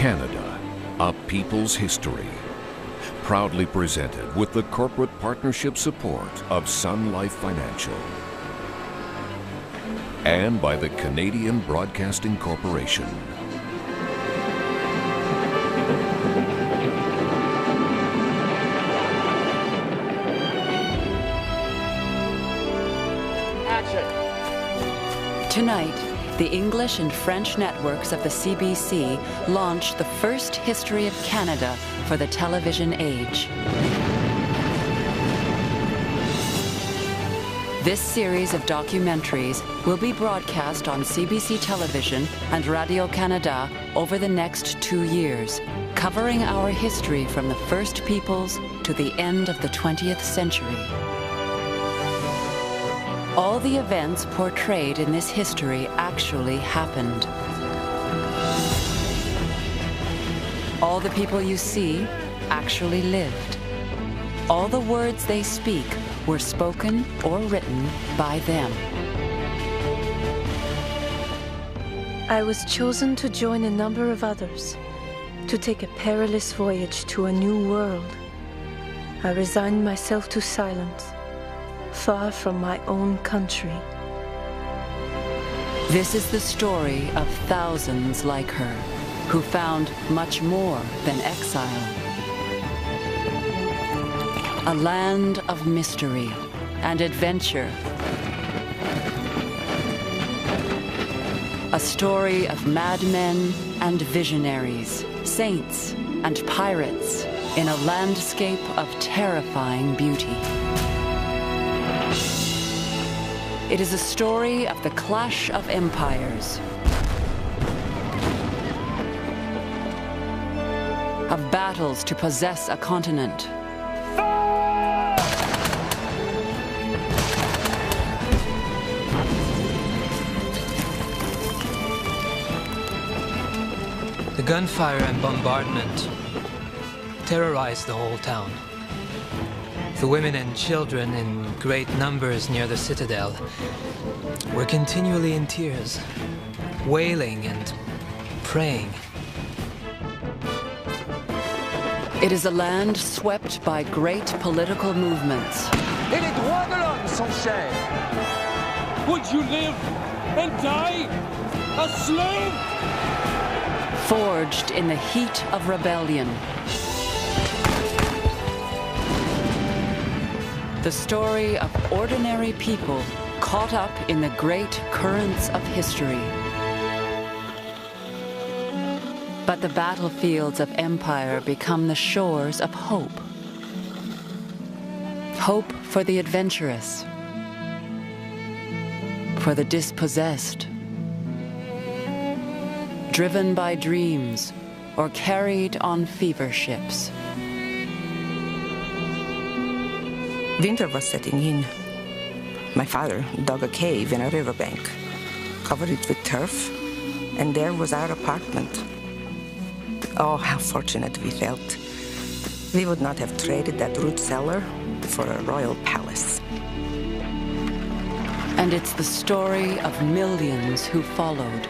Canada, a people's history. Proudly presented with the corporate partnership support of Sun Life Financial and by the Canadian Broadcasting Corporation. Tonight, the English and French networks of the CBC launched the first history of Canada for the television age. This series of documentaries will be broadcast on CBC Television and Radio-Canada over the next 2 years, covering our history from the First Peoples to the end of the 20th century. All the events portrayed in this history actually happened. All the people you see actually lived. All the words they speak were spoken or written by them. I was chosen to join a number of others, to take a perilous voyage to a new world. I resigned myself to silence, far from my own country. This is the story of thousands like her, who found much more than exile. A land of mystery and adventure. A story of madmen and visionaries, saints and pirates in a landscape of terrifying beauty. It is a story of the clash of empires, of battles to possess a continent, the gunfire and bombardment terrorized the whole town. The women and children in great numbers near the citadel were continually in tears, wailing and praying. It is a land swept by great political movements. Et les droits de l'homme sont chers. Would you live and die a slave? Forged in the heat of rebellion. The story of ordinary people caught up in the great currents of history. But the battlefields of empire become the shores of hope. Hope for the adventurous, for the dispossessed, driven by dreams or carried on fever ships. Winter was setting in. My father dug a cave in a riverbank, covered it with turf, and there was our apartment. Oh, how fortunate we felt. We would not have traded that root cellar for a royal palace. And it's the story of millions who followed.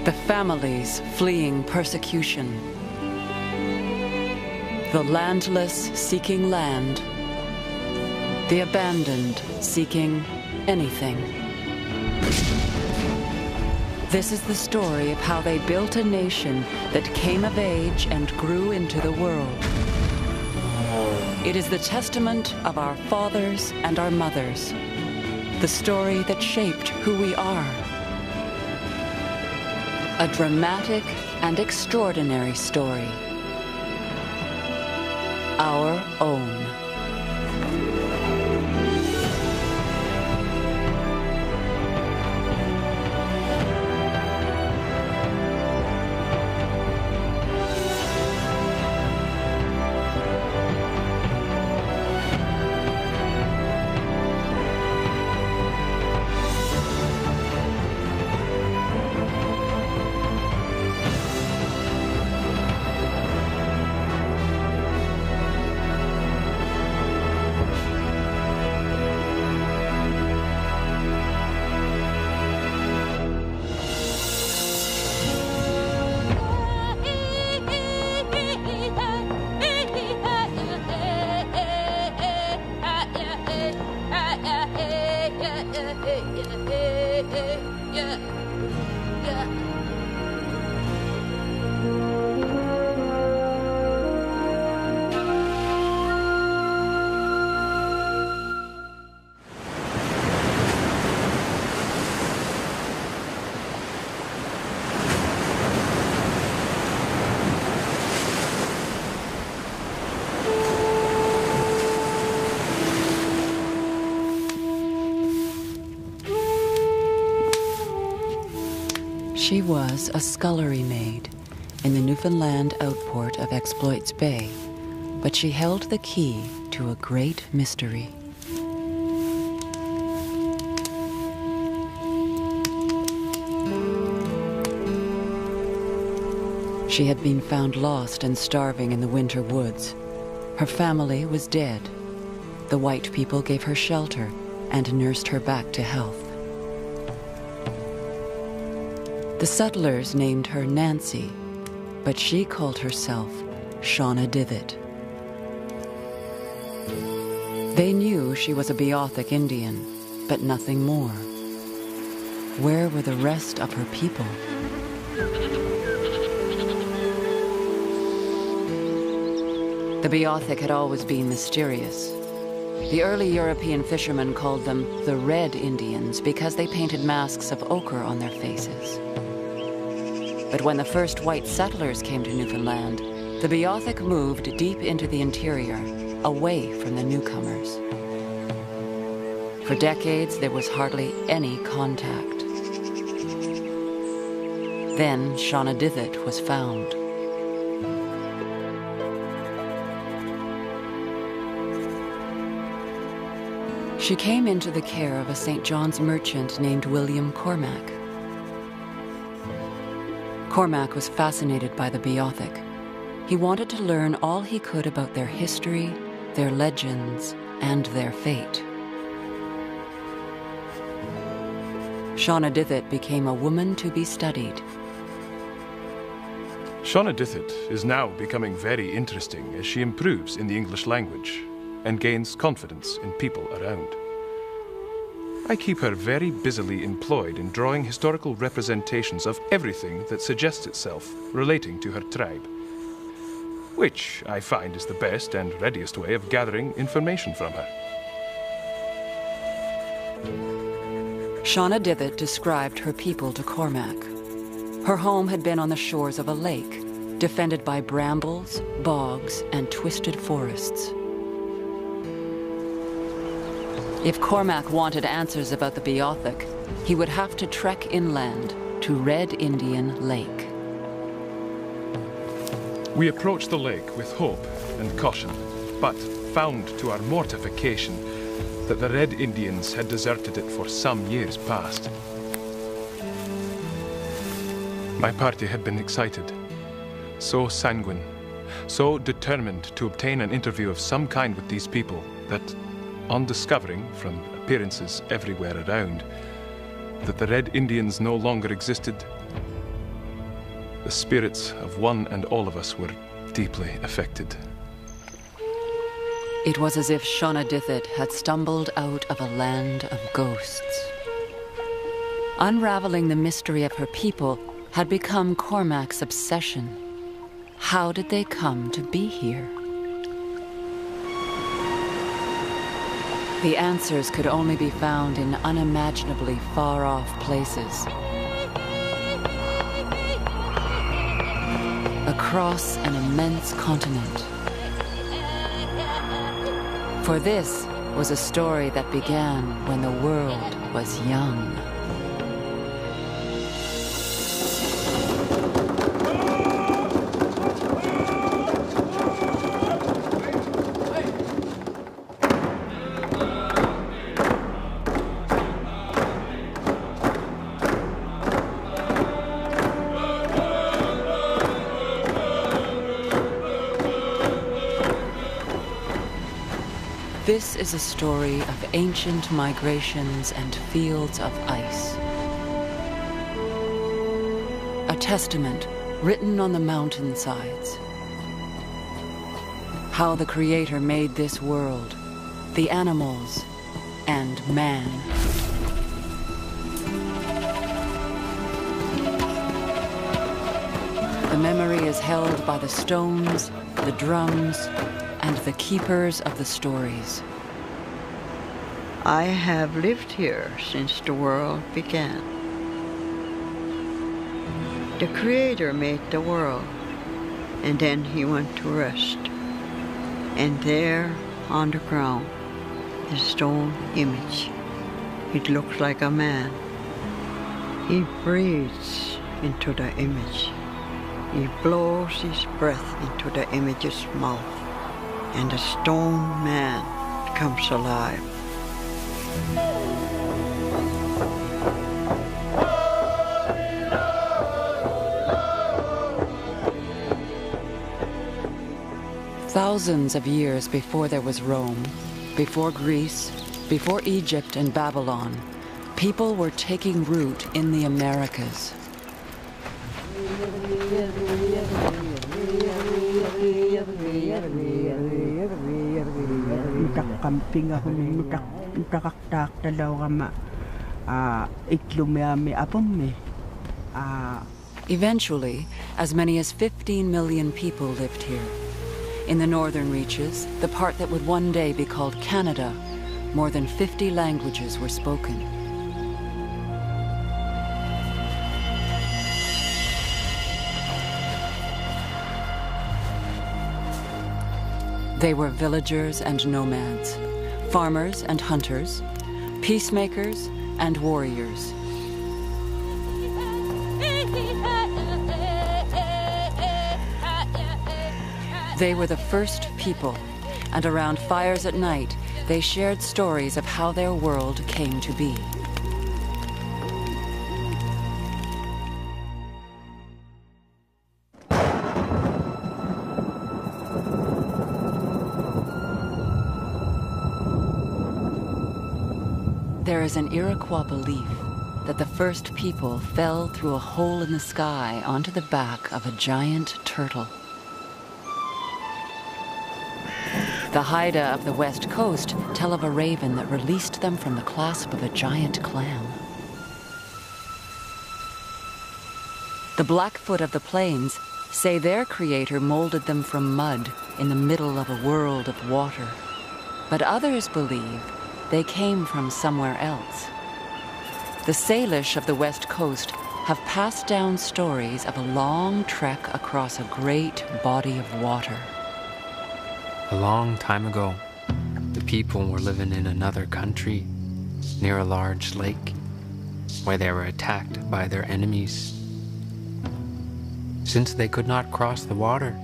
The families fleeing persecution. The landless seeking land. The abandoned seeking anything. This is the story of how they built a nation that came of age and grew into the world. It is the testament of our fathers and our mothers. The story that shaped who we are. A dramatic and extraordinary story. Our own. She was a scullery maid in the Newfoundland outport of Exploits Bay, but she held the key to a great mystery. She had been found lost and starving in the winter woods. Her family was dead. The white people gave her shelter and nursed her back to health. The settlers named her Nancy, but she called herself Shauna Divot. They knew she was a Beothuk Indian, but nothing more. Where were the rest of her people? The Beothuk had always been mysterious. The early European fishermen called them the Red Indians because they painted masks of ochre on their faces. But when the first white settlers came to Newfoundland, the Beothuk moved deep into the interior, away from the newcomers. For decades, there was hardly any contact. Then Shauna Divot was found. She came into the care of a St. John's merchant named William Cormac. Cormac was fascinated by the Beothuk. He wanted to learn all he could about their history, their legends, and their fate. Shauna Divot became a woman to be studied. Shauna Divot is now becoming very interesting as she improves in the English language and gains confidence in people around. I keep her very busily employed in drawing historical representations of everything that suggests itself relating to her tribe, which I find is the best and readiest way of gathering information from her. Shauna Divot described her people to Cormac. Her home had been on the shores of a lake, defended by brambles, bogs, and twisted forests. If Cormac wanted answers about the Beothuk, he would have to trek inland to Red Indian Lake. We approached the lake with hope and caution, but found to our mortification that the Red Indians had deserted it for some years past. My party had been excited, so sanguine, so determined to obtain an interview of some kind with these people that, on discovering, from appearances everywhere around, that the Red Indians no longer existed, the spirits of one and all of us were deeply affected. It was as if Shauna Divot had stumbled out of a land of ghosts. Unraveling the mystery of her people had become Cormac's obsession. How did they come to be here? The answers could only be found in unimaginably far-off places. Across an immense continent. For this was a story that began when the world was young. This is a story of ancient migrations and fields of ice. A testament written on the mountainsides. How the Creator made this world, the animals, and man. The memory is held by the stones, the drums, and the keepers of the stories. I have lived here since the world began. The Creator made the world, and then he went to rest. And there, on the ground, the stone image. It looks like a man. He breathes into the image. He blows his breath into the image's mouth, and the stone man comes alive. Thousands of years before there was Rome, before Greece, before Egypt and Babylon, people were taking root in the Americas. Eventually, as many as 15 million people lived here. In the northern reaches, the part that would one day be called Canada, more than 50 languages were spoken. They were villagers and nomads, farmers and hunters, peacemakers and warriors. They were the first people, and around fires at night, they shared stories of how their world came to be. There is an Iroquois belief that the first people fell through a hole in the sky onto the back of a giant turtle. The Haida of the West Coast tell of a raven that released them from the clasp of a giant clam. The Blackfoot of the Plains say their creator molded them from mud in the middle of a world of water. But others believe they came from somewhere else. The Salish of the West Coast have passed down stories of a long trek across a great body of water. A long time ago, the people were living in another country, near a large lake, where they were attacked by their enemies. Since they could not cross the water,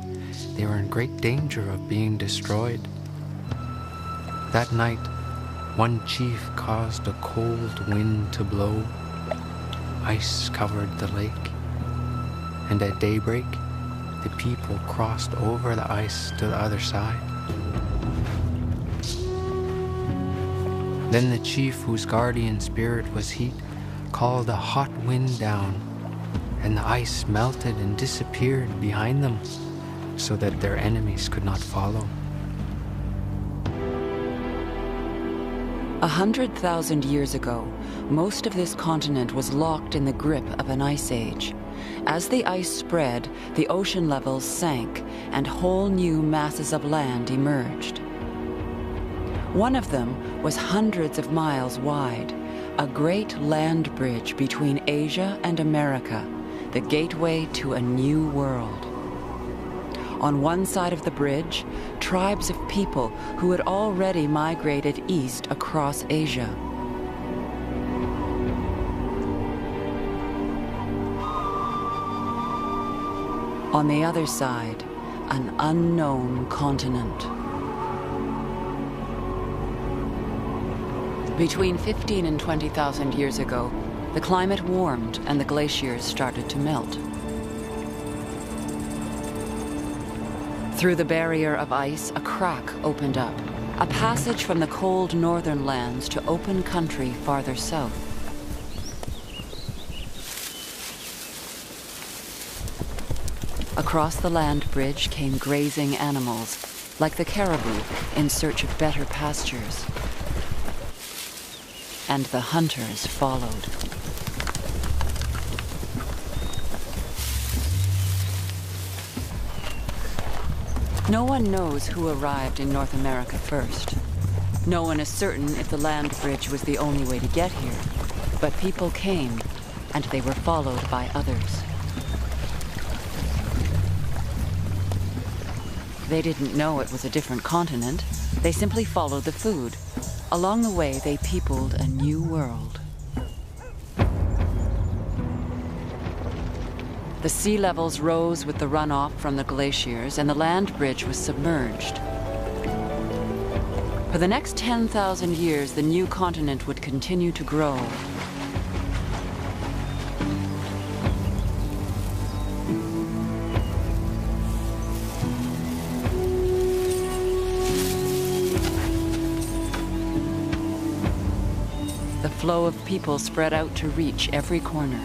they were in great danger of being destroyed. That night, one chief caused a cold wind to blow. Ice covered the lake, and at daybreak, the people crossed over the ice to the other side. Then the chief, whose guardian spirit was heat, called a hot wind down, and the ice melted and disappeared behind them, so that their enemies could not follow. 100,000 years ago, most of this continent was locked in the grip of an ice age. As the ice spread, the ocean levels sank, and whole new masses of land emerged. One of them was hundreds of miles wide, a great land bridge between Asia and America, the gateway to a new world. On one side of the bridge, tribes of people who had already migrated east across Asia. On the other side, an unknown continent. Between 15 and 20,000 years ago, the climate warmed and the glaciers started to melt. Through the barrier of ice, a crack opened up, a passage from the cold northern lands to open country farther south. Across the land bridge came grazing animals, like the caribou in search of better pastures. And the hunters followed. No one knows who arrived in North America first. No one is certain if the land bridge was the only way to get here, but people came, and they were followed by others. They didn't know it was a different continent. They simply followed the food. Along the way, they peopled a new world. The sea levels rose with the runoff from the glaciers, and the land bridge was submerged. For the next 10,000 years, the new continent would continue to grow. The flow of people spread out to reach every corner.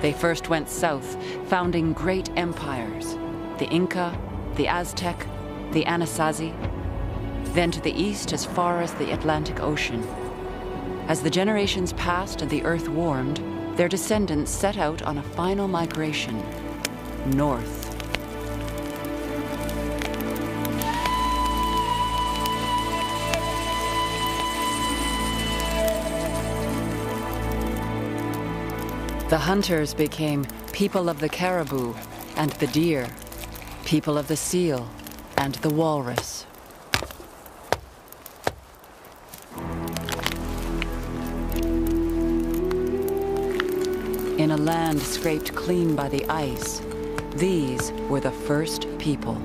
They first went south, founding great empires, the Inca, the Aztec, the Anasazi, then to the east as far as the Atlantic Ocean. As the generations passed and the earth warmed, their descendants set out on a final migration, north. The hunters became people of the caribou and the deer, people of the seal and the walrus. In a land scraped clean by the ice, these were the first people.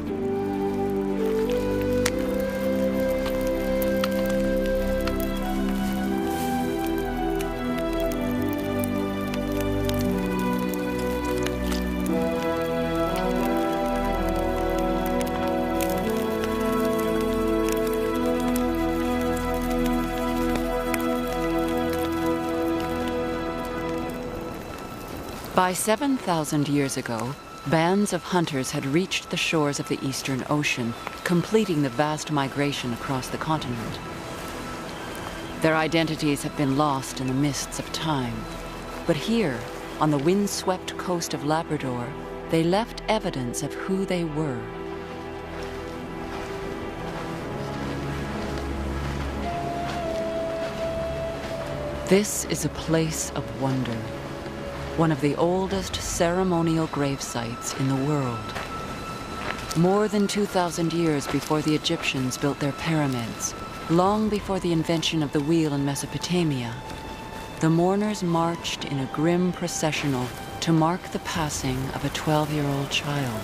By 7,000 years ago, bands of hunters had reached the shores of the Eastern Ocean, completing the vast migration across the continent. Their identities have been lost in the mists of time, but here, on the wind-swept coast of Labrador, they left evidence of who they were. This is a place of wonder. One of the oldest ceremonial grave sites in the world. More than 2,000 years before the Egyptians built their pyramids, long before the invention of the wheel in Mesopotamia, the mourners marched in a grim processional to mark the passing of a 12-year-old child.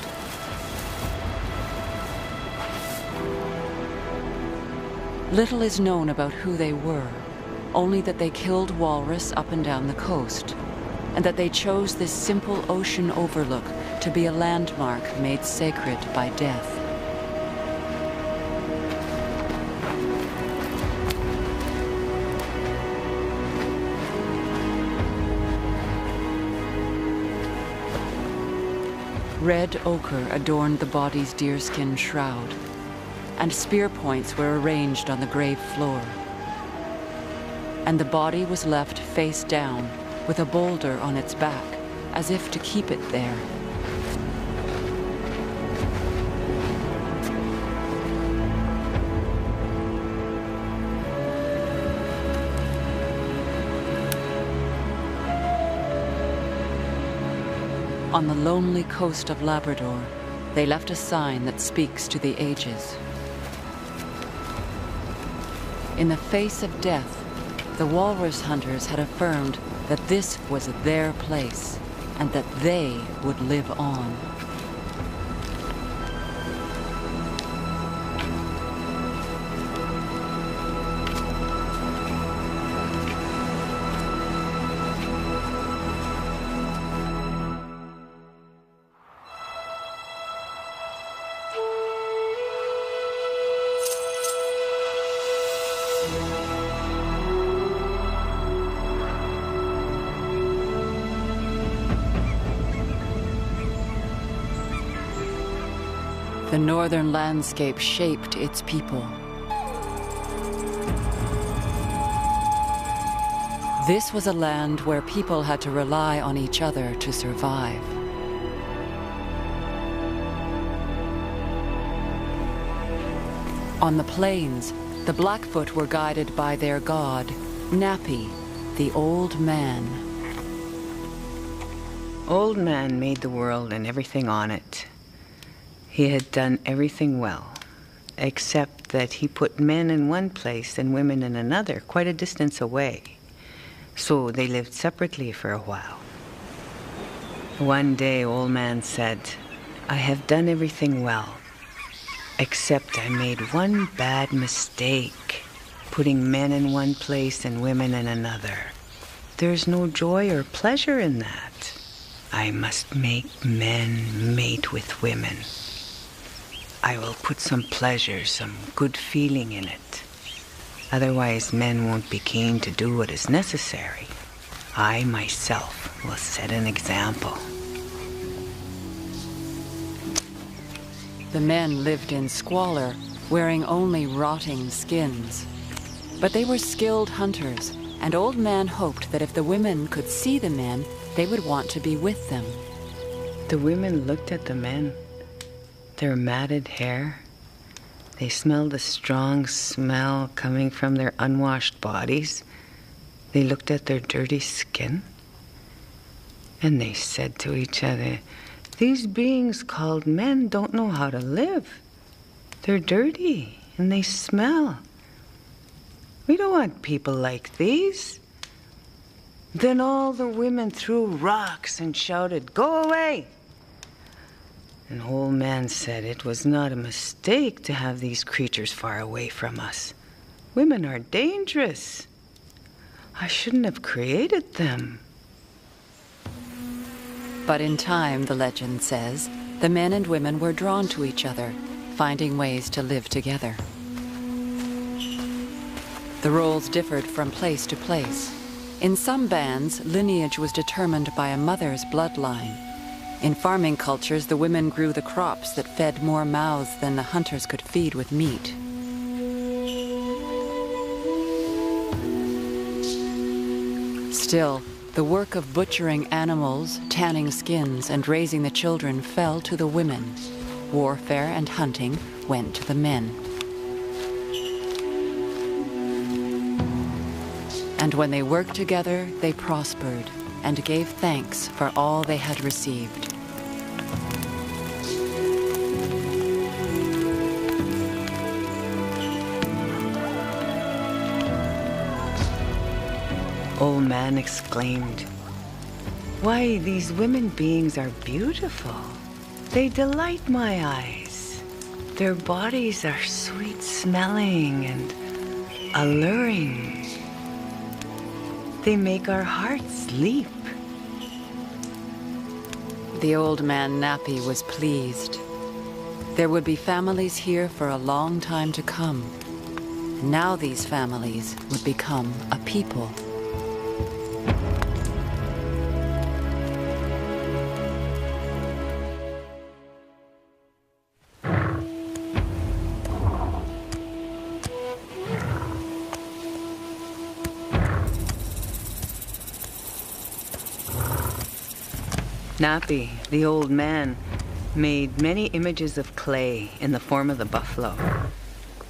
Little is known about who they were, only that they killed walrus up and down the coast, and that they chose this simple ocean overlook to be a landmark made sacred by death. Red ochre adorned the body's deerskin shroud, and spear points were arranged on the grave floor. And the body was left face down, with a boulder on its back, as if to keep it there. On the lonely coast of Labrador, they left a sign that speaks to the ages. In the face of death, the walrus hunters had affirmed that this was their place, and that they would live on. The northern landscape shaped its people. This was a land where people had to rely on each other to survive. On the plains, the Blackfoot were guided by their god, Napi, the Old Man. Old Man made the world and everything on it. He had done everything well, except that he put men in one place and women in another, quite a distance away. So they lived separately for a while. One day, Old Man said, I have done everything well, except I made one bad mistake, putting men in one place and women in another. There's no joy or pleasure in that. I must make men mate with women. I will put some pleasure, some good feeling in it. Otherwise, men won't be keen to do what is necessary. I myself will set an example. The men lived in squalor, wearing only rotting skins. But they were skilled hunters, and Old Man hoped that if the women could see the men, they would want to be with them. The women looked at the men, their matted hair. They smelled the strong smell coming from their unwashed bodies. They looked at their dirty skin, and they said to each other, these beings called men don't know how to live. They're dirty, and they smell. We don't want people like these. Then all the women threw rocks and shouted, go away! And Old Man said it was not a mistake to have these creatures far away from us. Women are dangerous. I shouldn't have created them. But in time, the legend says, the men and women were drawn to each other, finding ways to live together. The roles differed from place to place. In some bands, lineage was determined by a mother's bloodline. In farming cultures, the women grew the crops that fed more mouths than the hunters could feed with meat. Still, the work of butchering animals, tanning skins, and raising the children fell to the women. Warfare and hunting went to the men. And when they worked together, they prospered and gave thanks for all they had received. Old Man exclaimed, why, these women beings are beautiful. They delight my eyes. Their bodies are sweet-smelling and alluring. They make our hearts leap. The Old Man Nappy was pleased. There would be families here for a long time to come. Now these families would become a people. Nappy, the old man, made many images of clay in the form of the buffalo.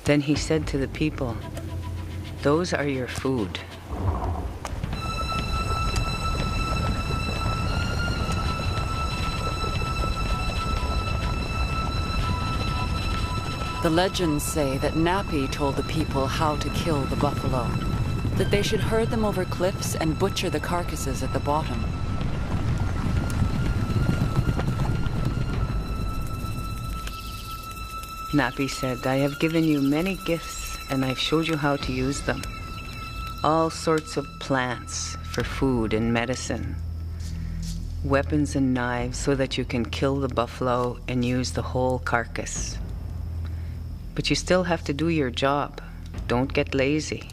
Then he said to the people, those are your food. The legends say that Nappy told the people how to kill the buffalo, that they should herd them over cliffs and butcher the carcasses at the bottom. Nappy said, I have given you many gifts, and I've showed you how to use them. All sorts of plants for food and medicine. Weapons and knives so that you can kill the buffalo and use the whole carcass. But you still have to do your job. Don't get lazy.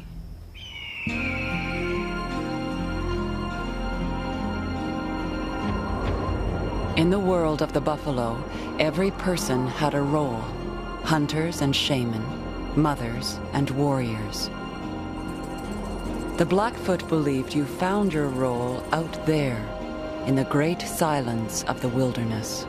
In the world of the buffalo, every person had a role. Hunters and shaman, mothers and warriors. The Blackfoot believed you found your role out there, in the great silence of the wilderness.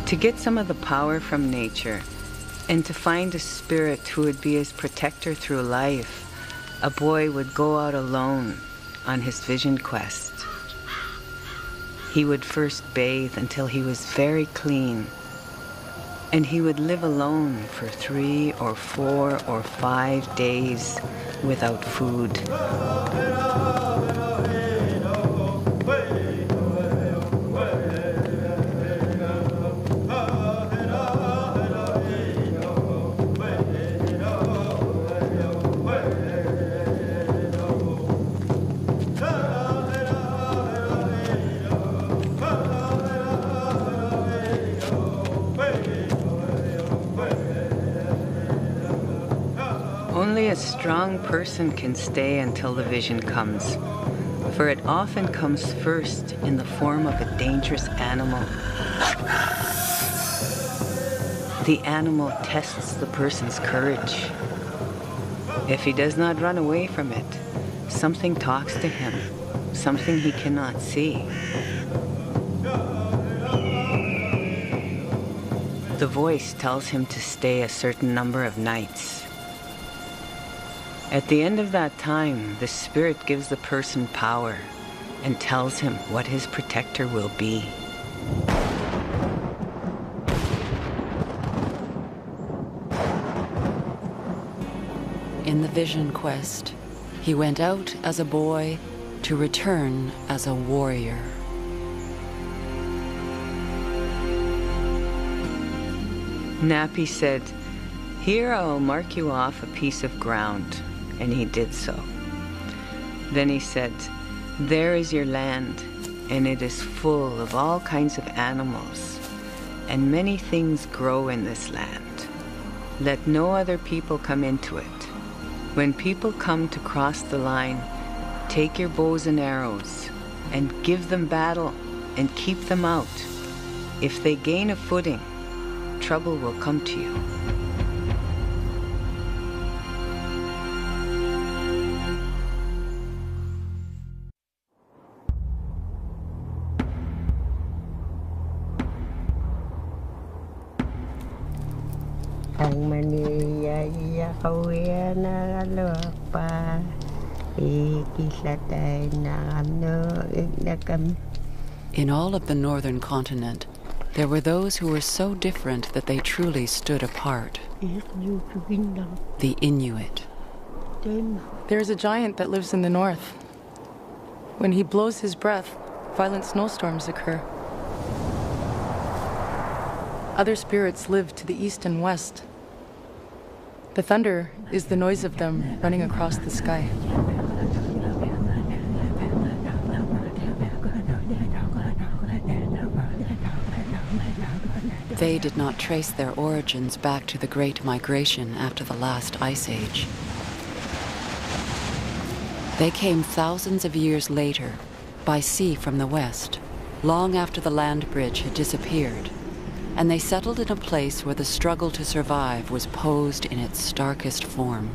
To get some of the power from nature, and to find a spirit who would be his protector through life, a boy would go out alone on his vision quest. He would first bathe until he was very clean. And he would live alone for 3 or 4 or 5 days without food. Only a strong person can stay until the vision comes, for it often comes first in the form of a dangerous animal. The animal tests the person's courage. If he does not run away from it, something talks to him, something he cannot see. The voice tells him to stay a certain number of nights. At the end of that time, the spirit gives the person power and tells him what his protector will be. In the vision quest, he went out as a boy to return as a warrior. Nappy said, "Here I'll mark you off a piece of ground." And he did so. Then he said, "There is your land, and it is full of all kinds of animals, and many things grow in this land. Let no other people come into it. When people come to cross the line, take your bows and arrows, and give them battle, and keep them out. If they gain a footing, trouble will come to you." In all of the northern continent, there were those who were so different that they truly stood apart. The Inuit. There's a giant that lives in the north. When he blows his breath, violent snowstorms occur. Other spirits live to the east and west. The thunder is the noise of them running across the sky. They did not trace their origins back to the Great Migration after the last ice age. They came thousands of years later, by sea from the west, long after the land bridge had disappeared, and they settled in a place where the struggle to survive was posed in its starkest form.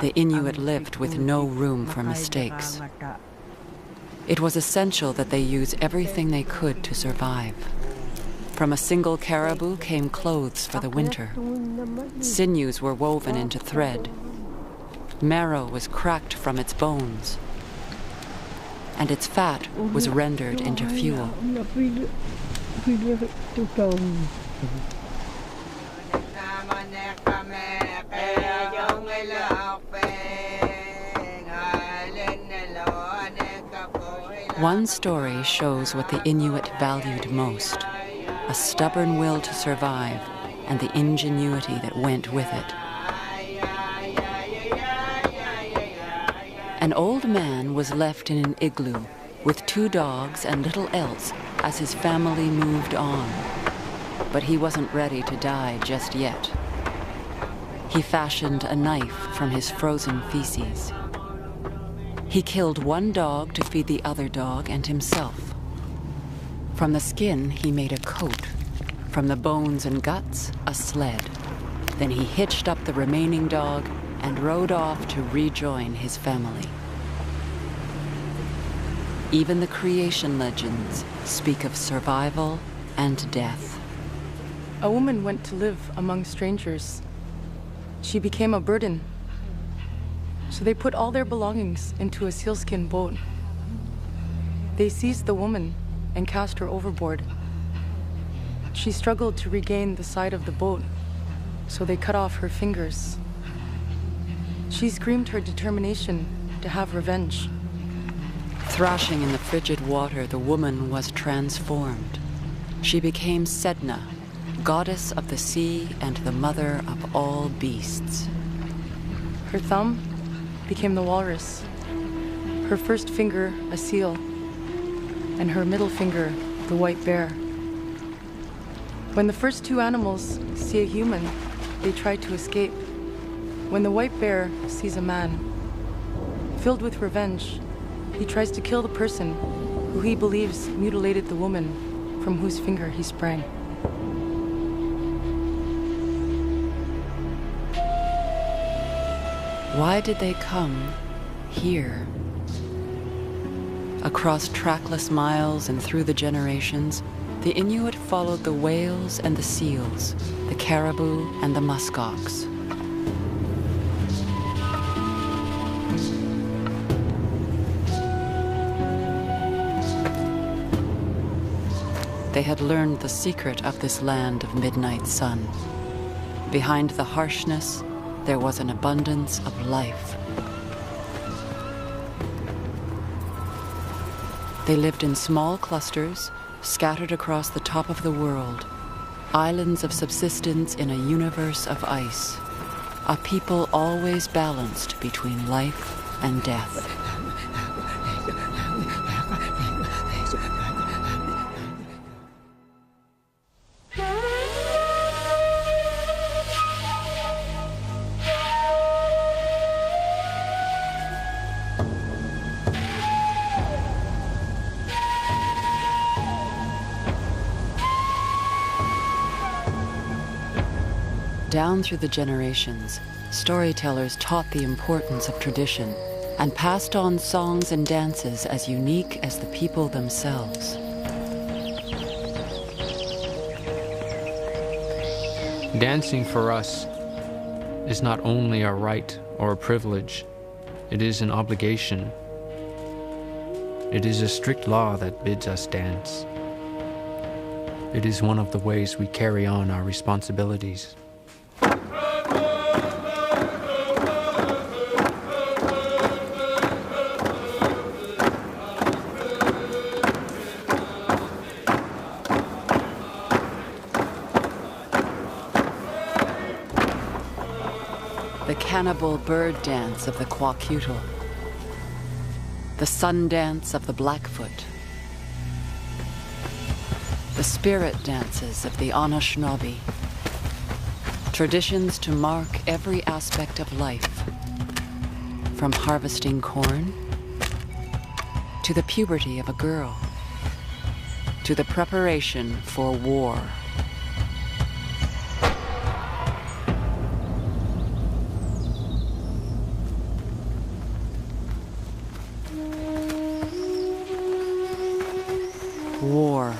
The Inuit lived with no room for mistakes. It was essential that they use everything they could to survive. From a single caribou came clothes for the winter. Sinews were woven into thread. Marrow was cracked from its bones, and its fat was rendered into fuel. One story shows what the Inuit valued most: a stubborn will to survive and the ingenuity that went with it. An old man was left in an igloo with 2 dogs and little else as his family moved on. But he wasn't ready to die just yet. He fashioned a knife from his frozen feces. He killed 1 dog to feed the other dog and himself. From the skin, he made a coat. From the bones and guts, a sled. Then he hitched up the remaining dog and rode off to rejoin his family. Even the creation legends speak of survival and death. A woman went to live among strangers. She became a burden. So they put all their belongings into a sealskin boat. They seized the woman and cast her overboard. She struggled to regain the side of the boat, so they cut off her fingers. She screamed her determination to have revenge. Thrashing in the frigid water, the woman was transformed. She became Sedna, goddess of the sea and the mother of all beasts. Her thumb became the walrus, her first finger a seal, and her middle finger the white bear. When the first two animals see a human, they try to escape. When the white bear sees a man, filled with revenge, he tries to kill the person who he believes mutilated the woman from whose finger he sprang. Why did they come here? Across trackless miles and through the generations, the Inuit followed the whales and the seals, the caribou and the muskox. They had learned the secret of this land of midnight sun. Behind the harshness, there was an abundance of life. They lived in small clusters, scattered across the top of the world, islands of subsistence in a universe of ice, a people always balanced between life and death. Down through the generations, storytellers taught the importance of tradition and passed on songs and dances as unique as the people themselves. Dancing for us is not only a right or a privilege, it is an obligation. It is a strict law that bids us dance. It is one of the ways we carry on our responsibilities. The cannibal bird dance of the Kwakiutl, the sun dance of the Blackfoot, the spirit dances of the Anishinaabe, traditions to mark every aspect of life, from harvesting corn to the puberty of a girl, to the preparation for war. War.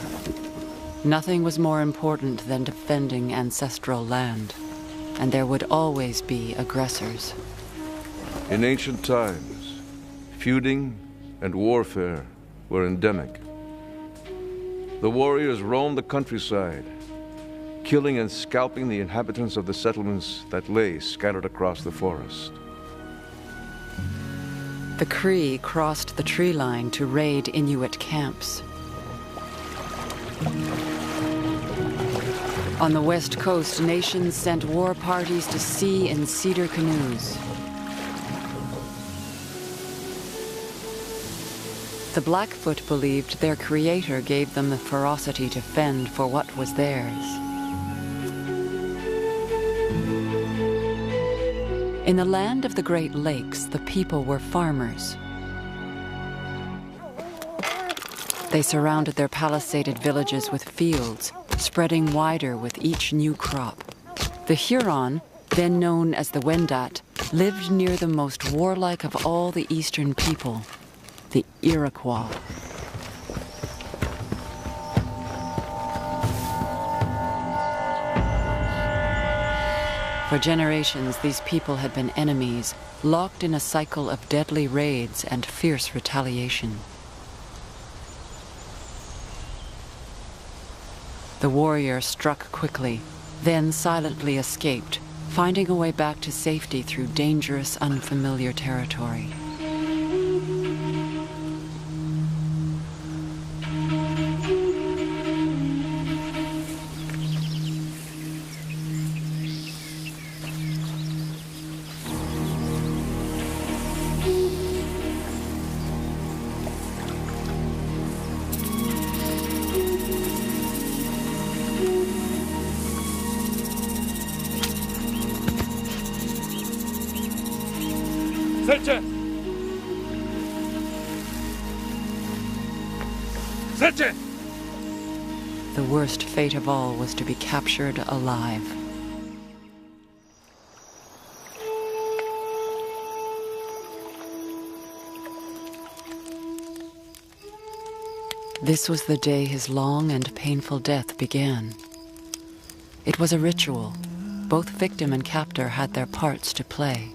Nothing was more important than defending ancestral land, and there would always be aggressors. In ancient times, feuding and warfare were endemic. The warriors roamed the countryside, killing and scalping the inhabitants of the settlements that lay scattered across the forest. The Cree crossed the tree line to raid Inuit camps. On the west coast, nations sent war parties to sea in cedar canoes. The Blackfoot believed their creator gave them the ferocity to fend for what was theirs. In the land of the Great Lakes, the people were farmers. They surrounded their palisaded villages with fields, spreading wider with each new crop. The Huron, then known as the Wendat, lived near the most warlike of all the eastern people, the Iroquois. For generations, these people had been enemies, locked in a cycle of deadly raids and fierce retaliation. The warrior struck quickly, then silently escaped, finding a way back to safety through dangerous, unfamiliar territory. The worst fate of all was to be captured alive. This was the day his long and painful death began. It was a ritual. Both victim and captor had their parts to play.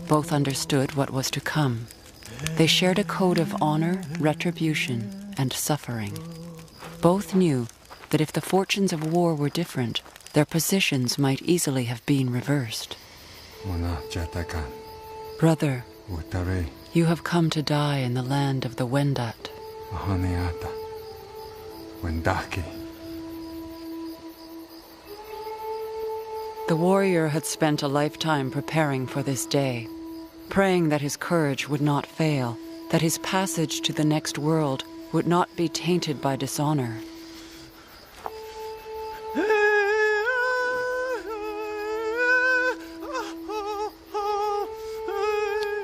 Both understood what was to come. They shared a code of honor, retribution, and suffering. Both knew that if the fortunes of war were different, their positions might easily have been reversed. Brother, you have come to die in the land of the Wendat. The warrior had spent a lifetime preparing for this day, praying that his courage would not fail, that his passage to the next world would not be tainted by dishonor.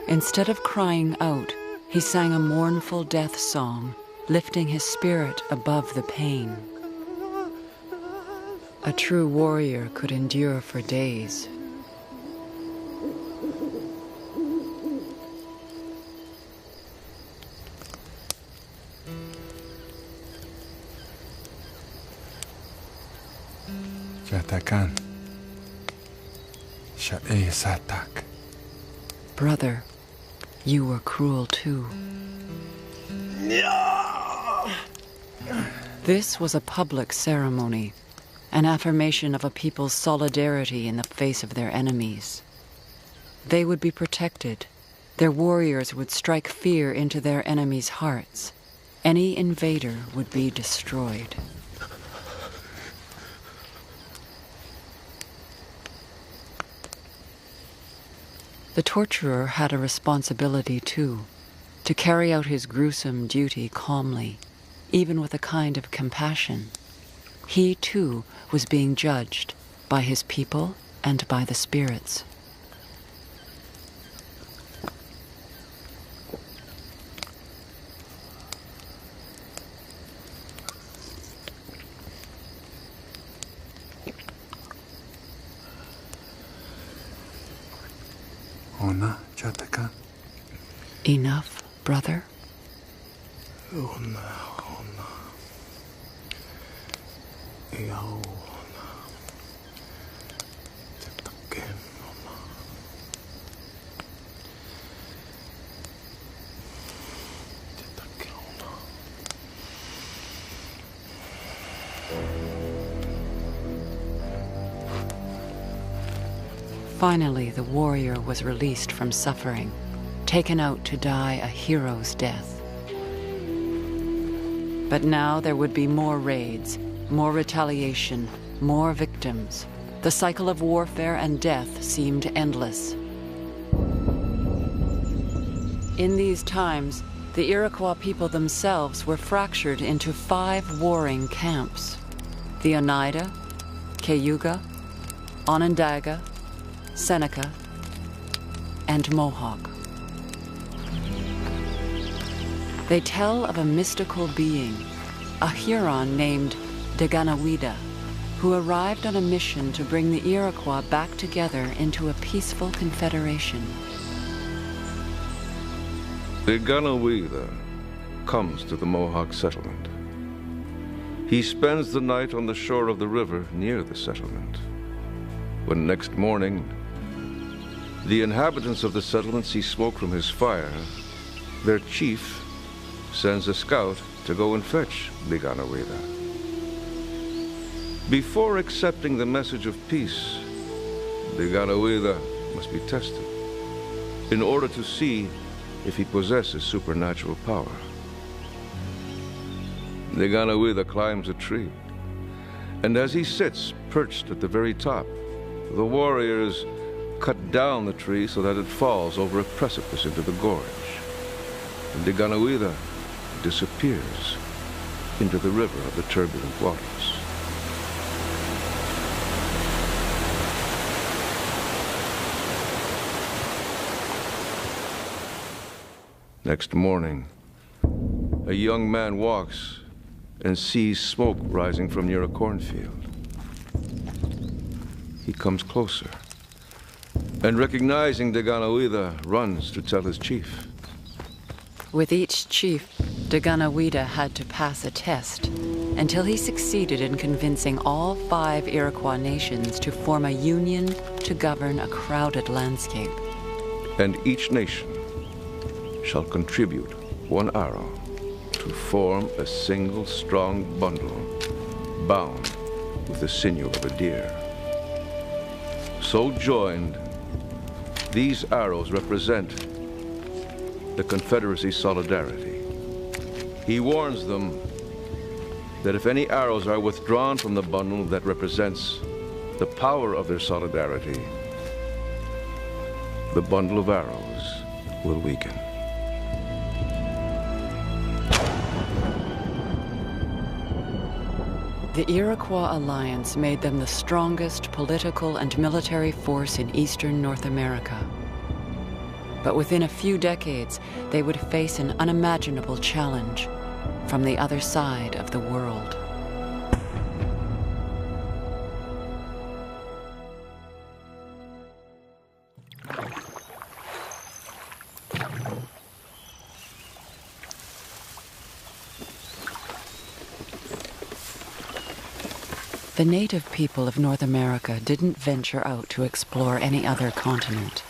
Instead of crying out, he sang a mournful death song, lifting his spirit above the pain. A true warrior could endure for days. Brother, you were cruel too. This was a public ceremony, an affirmation of a people's solidarity in the face of their enemies. They would be protected. Their warriors would strike fear into their enemies' hearts. Any invader would be destroyed. The torturer had a responsibility too, to carry out his gruesome duty calmly, even with a kind of compassion. He too was being judged by his people and by the spirits. Enough, brother? Finally, the warrior was released from suffering, taken out to die a hero's death. But now there would be more raids, more retaliation, more victims. The cycle of warfare and death seemed endless. In these times, the Iroquois people themselves were fractured into 5 warring camps: the Oneida, Cayuga, Onondaga, Seneca, and Mohawk. They tell of a mystical being, a Huron named Daganawida, who arrived on a mission to bring the Iroquois back together into a peaceful confederation. Daganawida comes to the Mohawk settlement. He spends the night on the shore of the river near the settlement. When next morning, the inhabitants of the settlement see smoke from his fire, their chief sends a scout to go and fetch Deganawida. Before accepting the message of peace, Deganawida must be tested in order to see if he possesses supernatural power. Deganawida climbs a tree, and as he sits perched at the very top, the warriors cut down the tree so that it falls over a precipice into the gorge, and Deganawida disappears into the river of the turbulent waters. Next morning, a young man walks and sees smoke rising from near a cornfield. He comes closer, and recognizing Deganawida, runs to tell his chief. With each chief, Deganawida had to pass a test until he succeeded in convincing all 5 Iroquois nations to form a union to govern a crowded landscape. And each nation shall contribute 1 arrow to form a single strong bundle bound with the sinew of a deer. So joined, these arrows represent the Confederacy's solidarity. He warns them that if any arrows are withdrawn from the bundle that represents the power of their solidarity, the bundle of arrows will weaken. The Iroquois alliance made them the strongest political and military force in eastern North America. But within a few decades, they would face an unimaginable challenge from the other side of the world. The native people of North America didn't venture out to explore any other continent.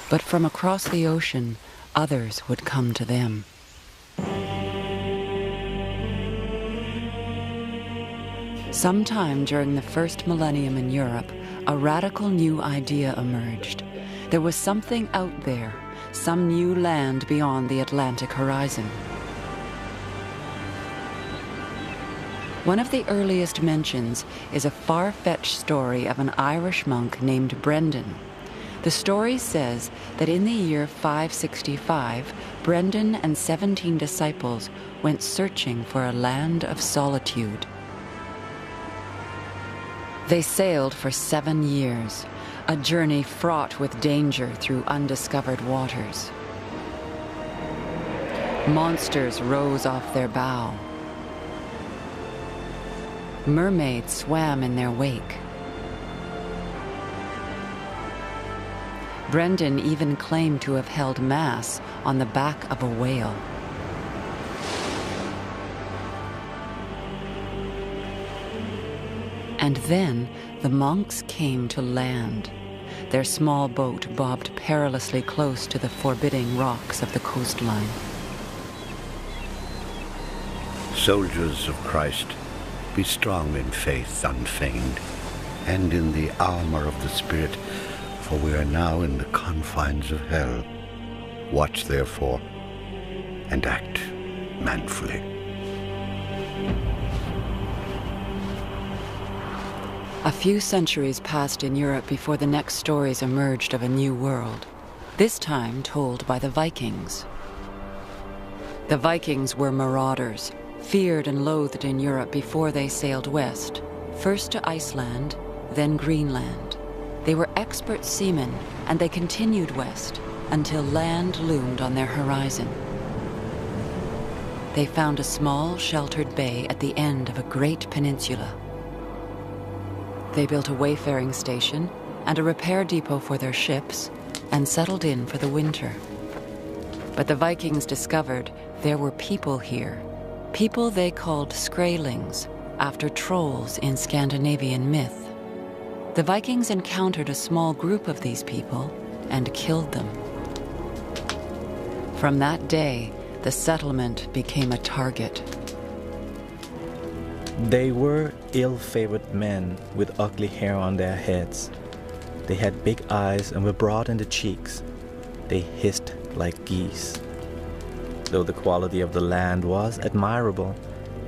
But from across the ocean, others would come to them. Sometime during the first millennium in Europe, a radical new idea emerged. There was something out there, some new land beyond the Atlantic horizon. One of the earliest mentions is a far-fetched story of an Irish monk named Brendan. The story says that in the year 565, Brendan and 17 disciples went searching for a land of solitude. They sailed for 7 years, a journey fraught with danger through undiscovered waters. Monsters rose off their bow. Mermaids swam in their wake. Brendan even claimed to have held mass on the back of a whale. And then the monks came to land. Their small boat bobbed perilously close to the forbidding rocks of the coastline. Soldiers of Christ, be strong in faith unfeigned, and in the armor of the Spirit, for we are now in the confines of hell. Watch therefore, and act manfully. A few centuries passed in Europe before the next stories emerged of a new world, this time told by the Vikings. The Vikings were marauders, feared and loathed in Europe before they sailed west, first to Iceland, then Greenland. They were expert seamen, and they continued west until land loomed on their horizon. They found a small, sheltered bay at the end of a great peninsula. They built a wayfaring station and a repair depot for their ships and settled in for the winter. But the Vikings discovered there were people here, people they called Skraelings, after trolls in Scandinavian myth. The Vikings encountered a small group of these people and killed them. From that day, the settlement became a target. They were ill-favored men with ugly hair on their heads. They had big eyes and were broad in the cheeks. They hissed like geese. Though the quality of the land was admirable,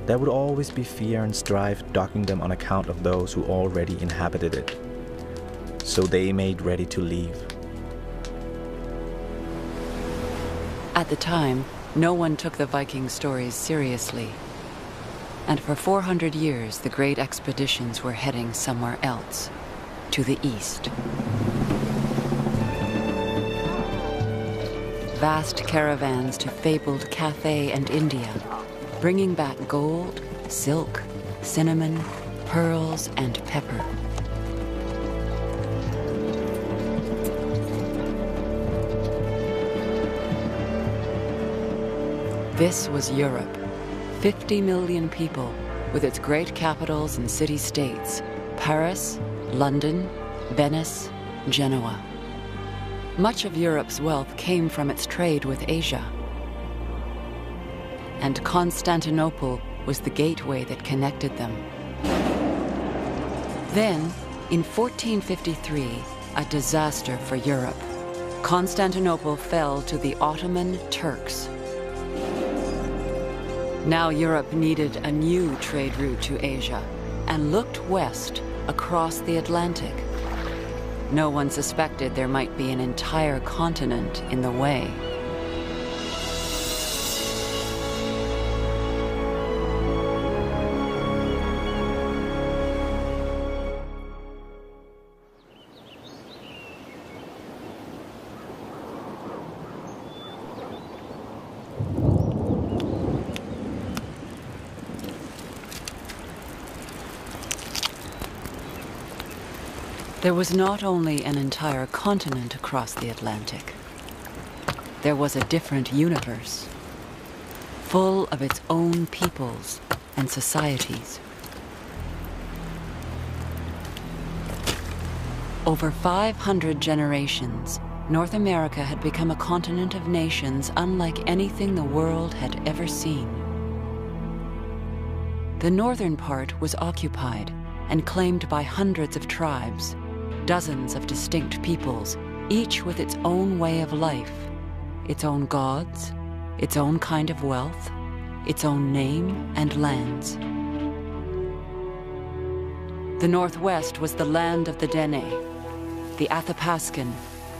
there would always be fear and strife dogging them on account of those who already inhabited it. So they made ready to leave. At the time, no one took the Viking stories seriously. And for 400 years, the great expeditions were heading somewhere else, to the east. Vast caravans to fabled Cathay and India, bringing back gold, silk, cinnamon, pearls, and pepper. This was Europe, 50 million people, with its great capitals and city-states, Paris, London, Venice, Genoa. Much of Europe's wealth came from its trade with Asia. And Constantinople was the gateway that connected them. Then, in 1453, a disaster for Europe. Constantinople fell to the Ottoman Turks. Now Europe needed a new trade route to Asia and looked west across the Atlantic. No one suspected there might be an entire continent in the way. There was not only an entire continent across the Atlantic. There was a different universe, full of its own peoples and societies. Over 500 generations, North America had become a continent of nations unlike anything the world had ever seen. The northern part was occupied and claimed by hundreds of tribes, dozens of distinct peoples, each with its own way of life, its own gods, its own kind of wealth, its own name and lands. The Northwest was the land of the Dene, the Athapascan,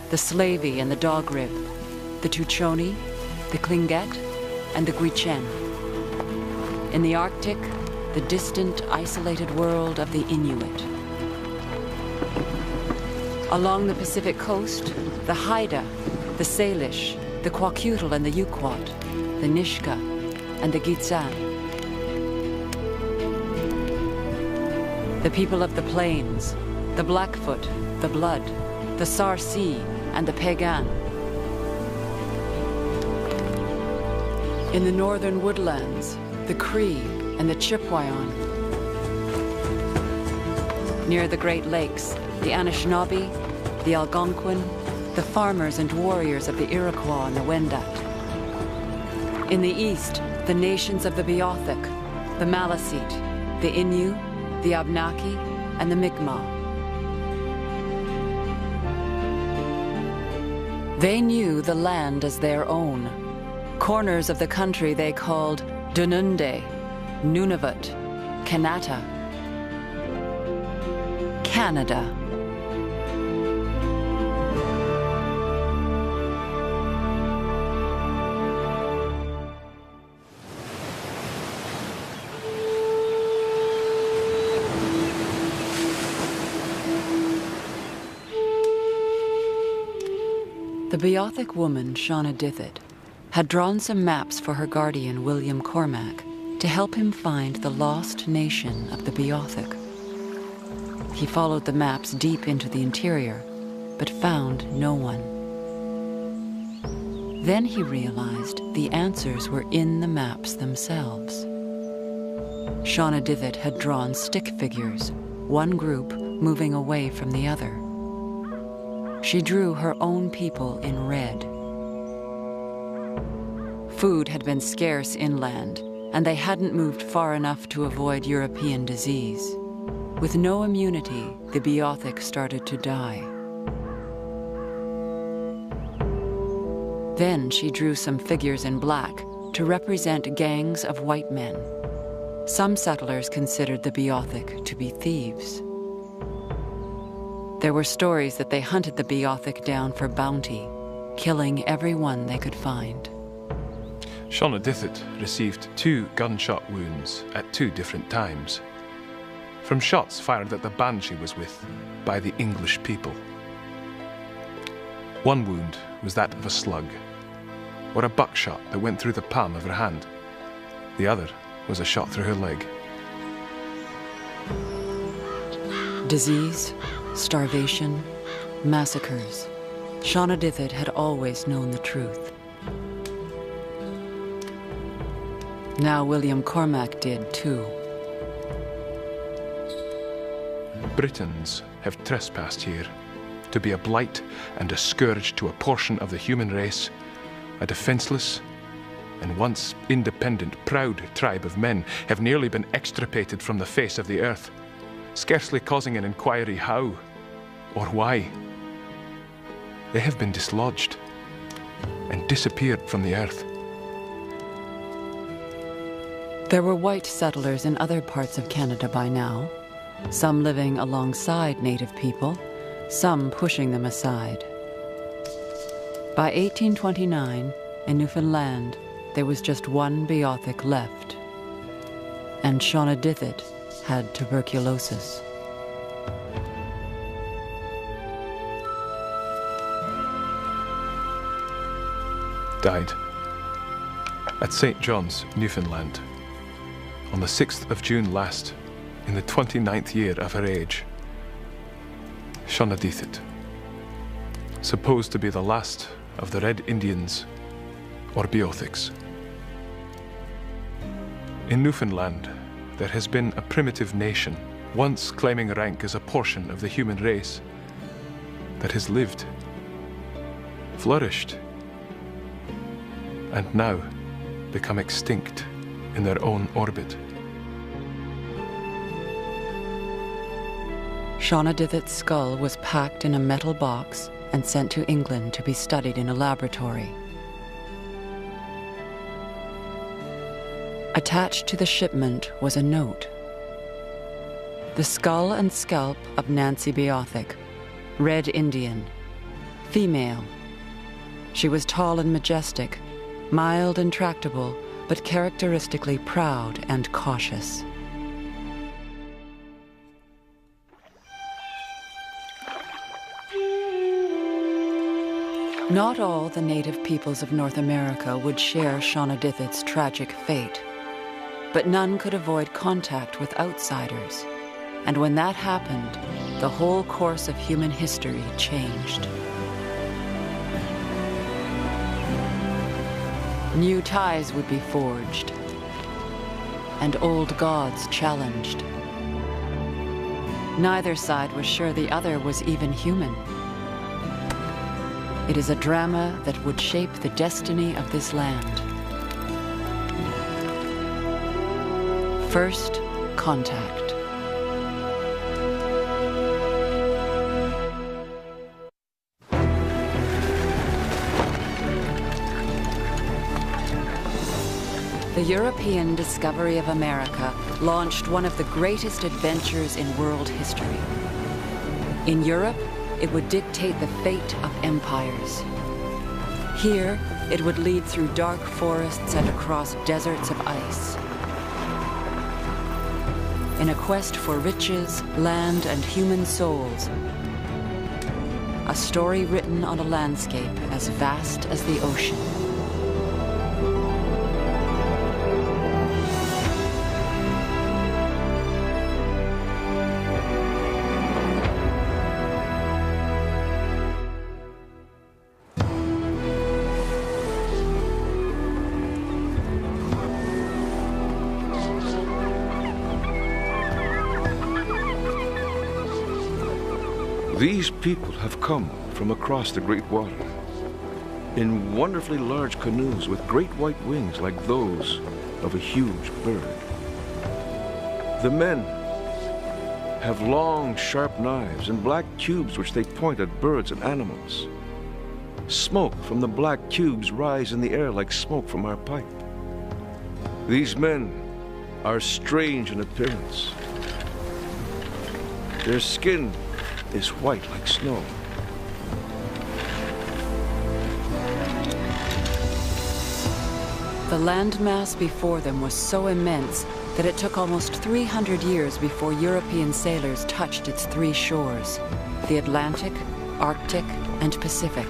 the Slavey and the Dogrib, the Tuchoni, the Tlingit, and the Gwich'en. In the Arctic, the distant, isolated world of the Inuit. Along the Pacific coast, the Haida, the Salish, the Kwakiutl and the Yukwat, the Nishka, and the Gitxsan. The people of the plains, the Blackfoot, the Blood, the Sarsi, and the Piegan. In the northern woodlands, the Cree and the Chipewyan. Near the Great Lakes, the Anishinaabe, the Algonquin, the farmers and warriors of the Iroquois and the Wendat. In the east, the nations of the Beothuk, the Maliseet, the Innu, the Abnaki, and the Mi'kmaq. They knew the land as their own. Corners of the country they called Dununde, Nunavut, Kanata, Canada. The Beothuk woman, Shauna Dithet, had drawn some maps for her guardian, William Cormac, to help him find the lost nation of the Beothuk. He followed the maps deep into the interior, but found no one. Then he realized the answers were in the maps themselves. Shauna Dithet had drawn stick figures, one group moving away from the other. She drew her own people in red. Food had been scarce inland, and they hadn't moved far enough to avoid European disease. With no immunity, the Beothuk started to die. Then she drew some figures in black to represent gangs of white men. Some settlers considered the Beothuk to be thieves. There were stories that they hunted the Beothuk down for bounty, killing everyone they could find. Shonadithit received 2 gunshot wounds at 2 different times, from shots fired at the band she was with by the English people. One wound was that of a slug, or a buckshot that went through the palm of her hand. The other was a shot through her leg. Disease, starvation, massacres. Shonadithit had always known the truth. Now William Cormac did too. Britons have trespassed here, to be a blight and a scourge to a portion of the human race, a defenseless and once independent, proud tribe of men have nearly been extirpated from the face of the earth, scarcely causing an inquiry how or why. They have been dislodged and disappeared from the earth. There were white settlers in other parts of Canada by now, some living alongside native people, some pushing them aside. By 1829, in Newfoundland, there was just one Beothuk left, and Shonadithit had tuberculosis. Died at St. John's, Newfoundland, on the 6th of June last, in the 29th year of her age. Shonadithit, supposed to be the last of the Red Indians, or Beothuks. In Newfoundland, there has been a primitive nation, once claiming rank as a portion of the human race, that has lived, flourished, and now become extinct in their own orbit. Shonadithit's skull was packed in a metal box and sent to England to be studied in a laboratory. Attached to the shipment was a note. The skull and scalp of Nancy Beothuk, Red Indian, female. She was tall and majestic, mild and tractable, but characteristically proud and cautious. Not all the native peoples of North America would share Shonadithit's tragic fate, but none could avoid contact with outsiders. And when that happened, the whole course of human history changed. New ties would be forged, and old gods challenged. Neither side was sure the other was even human. It is a drama that would shape the destiny of this land. First contact. The European discovery of America launched one of the greatest adventures in world history. In Europe, it would dictate the fate of empires. Here, it would lead through dark forests and across deserts of ice. In a quest for riches, land, and human souls, a story written on a landscape as vast as the ocean. These people have come from across the great water in wonderfully large canoes with great white wings like those of a huge bird. The men have long, sharp knives and black tubes which they point at birds and animals. Smoke from the black tubes rise in the air like smoke from our pipe. These men are strange in appearance. Their skin is white like snow. The landmass before them was so immense that it took almost 300 years before European sailors touched its three shores, the Atlantic, Arctic, and Pacific.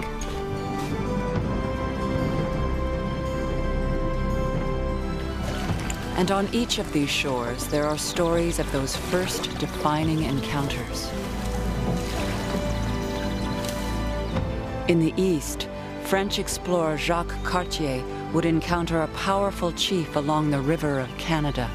And on each of these shores, there are stories of those first defining encounters. In the east, French explorer Jacques Cartier would encounter a powerful chief along the river of Canada.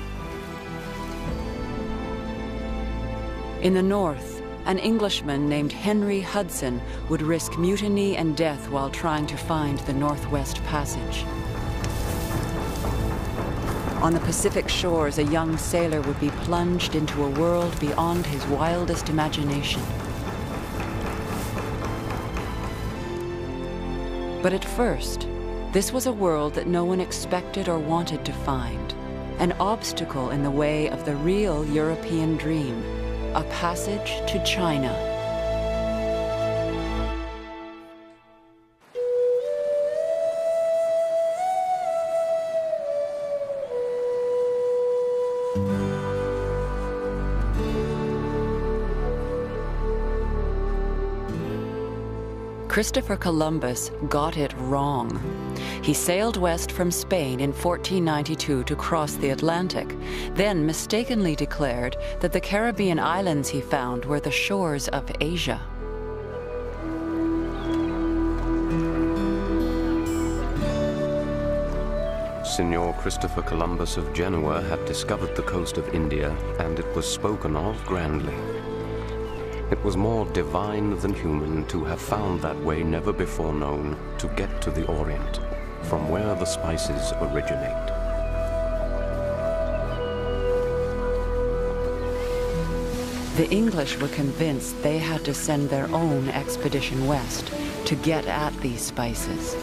In the north, an Englishman named Henry Hudson would risk mutiny and death while trying to find the Northwest Passage. On the Pacific shores, a young sailor would be plunged into a world beyond his wildest imagination. But at first, this was a world that no one expected or wanted to find, an obstacle in the way of the real European dream, a passage to China. Christopher Columbus got it wrong. He sailed west from Spain in 1492 to cross the Atlantic, then mistakenly declared that the Caribbean islands he found were the shores of Asia. Signor Christopher Columbus of Genoa had discovered the coast of India, and it was spoken of grandly. It was more divine than human to have found that way never before known to get to the Orient, from where the spices originate. The English were convinced they had to send their own expedition west to get at these spices.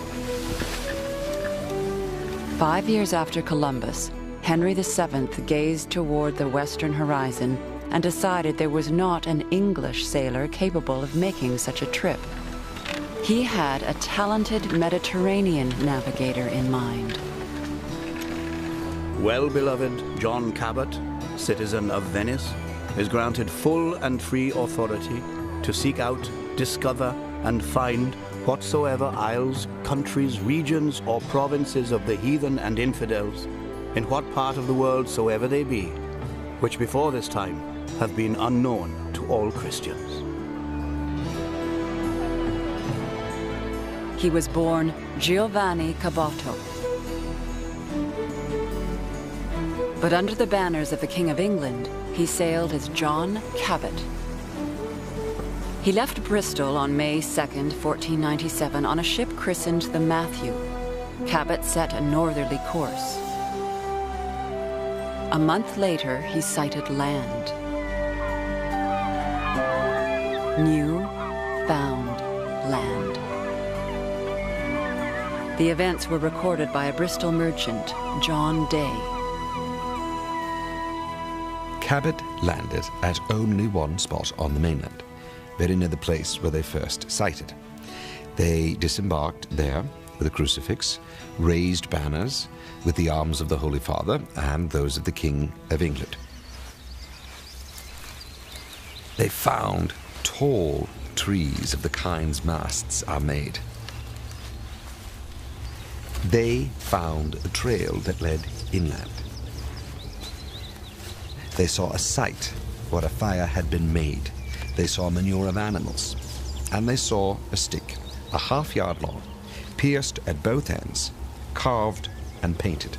5 years after Columbus, Henry VII gazed toward the western horizon and decided there was not an English sailor capable of making such a trip. He had a talented Mediterranean navigator in mind. Well-beloved John Cabot, citizen of Venice, is granted full and free authority to seek out, discover, and find whatsoever isles, countries, regions, or provinces of the heathen and infidels, in what part of the world soever they be, which before this time have been unknown to all Christians. He was born Giovanni Caboto. But under the banners of the King of England, he sailed as John Cabot. He left Bristol on May 2nd, 1497, on a ship christened the Matthew. Cabot set a northerly course. A month later, he sighted land. New found land. The events were recorded by a Bristol merchant, John Day. Cabot landed at only one spot on the mainland, very near the place where they first sighted. They disembarked there with a crucifix, raised banners with the arms of the Holy Father and those of the King of England. They found tall trees of the kinds masts are made. They found a trail that led inland. They saw a site where a fire had been made. They saw manure of animals. And they saw a stick, a half-yard long, pierced at both ends, carved and painted.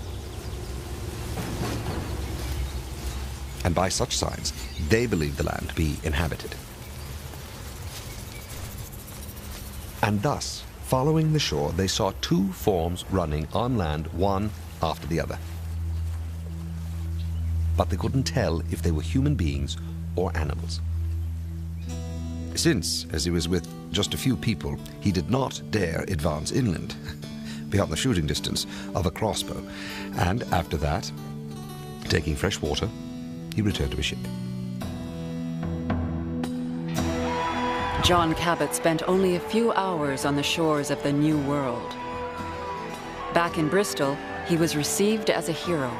And by such signs, they believed the land to be inhabited. And thus, following the shore, they saw two forms running on land, one after the other. But they couldn't tell if they were human beings or animals. Since, as he was with just a few people, he did not dare advance inland, beyond the shooting distance of a crossbow, and after that, taking fresh water, he returned to his ship. John Cabot spent only a few hours on the shores of the New World. Back in Bristol, he was received as a hero.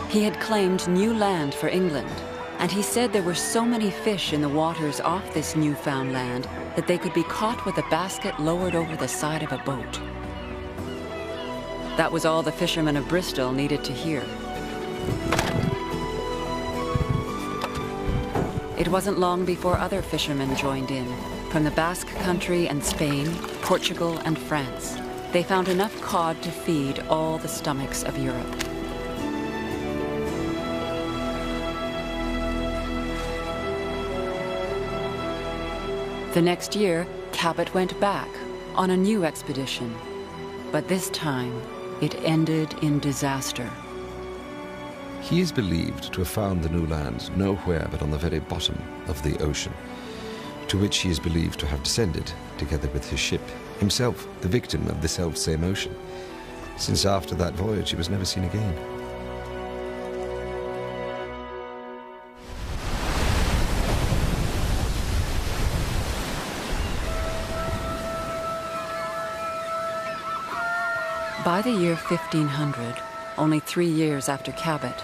He had claimed new land for England, and he said there were so many fish in the waters off this newfound land that they could be caught with a basket lowered over the side of a boat. That was all the fishermen of Bristol needed to hear. It wasn't long before other fishermen joined in. From the Basque Country and Spain, Portugal and France, they found enough cod to feed all the stomachs of Europe. The next year, Cabot went back on a new expedition, but this time it ended in disaster. He is believed to have found the new land nowhere but on the very bottom of the ocean, to which he is believed to have descended together with his ship, himself the victim of the self-same ocean, since after that voyage he was never seen again. By the year 1500, only 3 years after Cabot,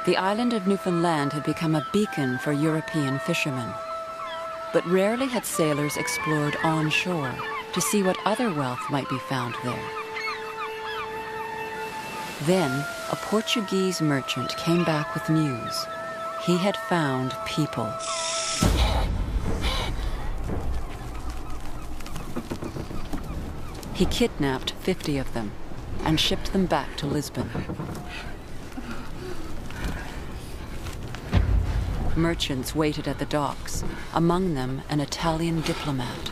the island of Newfoundland had become a beacon for European fishermen. But rarely had sailors explored onshore to see what other wealth might be found there. Then, a Portuguese merchant came back with news. He had found people. He kidnapped 50 of them and shipped them back to Lisbon. Merchants waited at the docks, among them an Italian diplomat.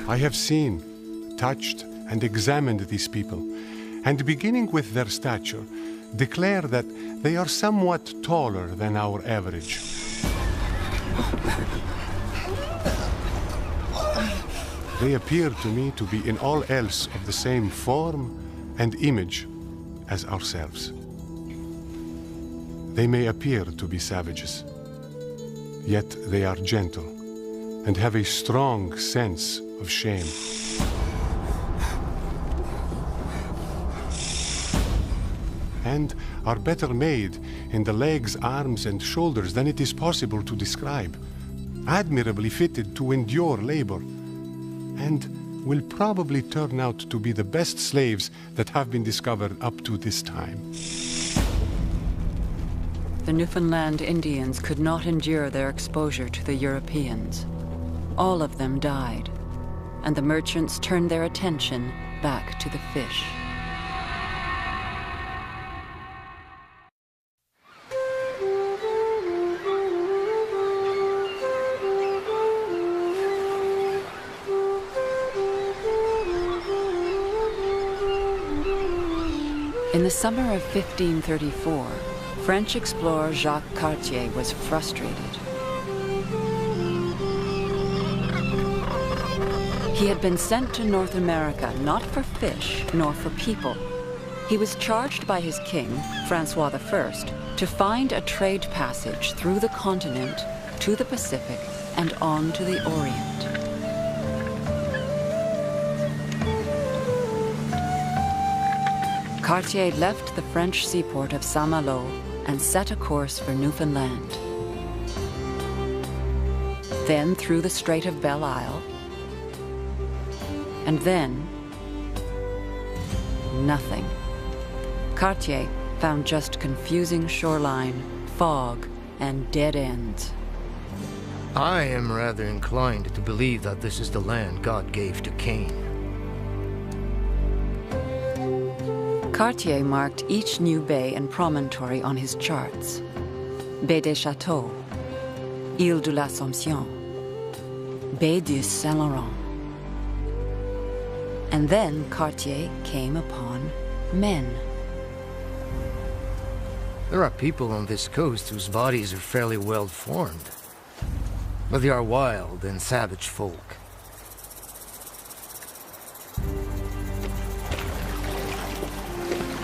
I have seen, touched, and examined these people, and beginning with their stature, declare that they are somewhat taller than our average. They appear to me to be in all else of the same form and image as ourselves. They may appear to be savages, yet they are gentle and have a strong sense of shame. And are better made in the legs, arms, and shoulders than it is possible to describe, admirably fitted to endure labor, and will probably turn out to be the best slaves that have been discovered up to this time. The Newfoundland Indians could not endure their exposure to the Europeans. All of them died, and the merchants turned their attention back to the fish. In the summer of 1534, French explorer Jacques Cartier was frustrated. He had been sent to North America not for fish nor for people. He was charged by his king, Francois I, to find a trade passage through the continent to the Pacific and on to the Orient. Cartier left the French seaport of Saint-Malo and set a course for Newfoundland. Then through the Strait of Belle Isle, and then nothing. Cartier found just confusing shoreline, fog, and dead ends. I am rather inclined to believe that this is the land God gave to Cain. Cartier marked each new bay and promontory on his charts. Baie des Châteaux, Île de l'Assomption, Baie du Saint-Laurent. And then Cartier came upon men. There are people on this coast whose bodies are fairly well formed, but they are wild and savage folk.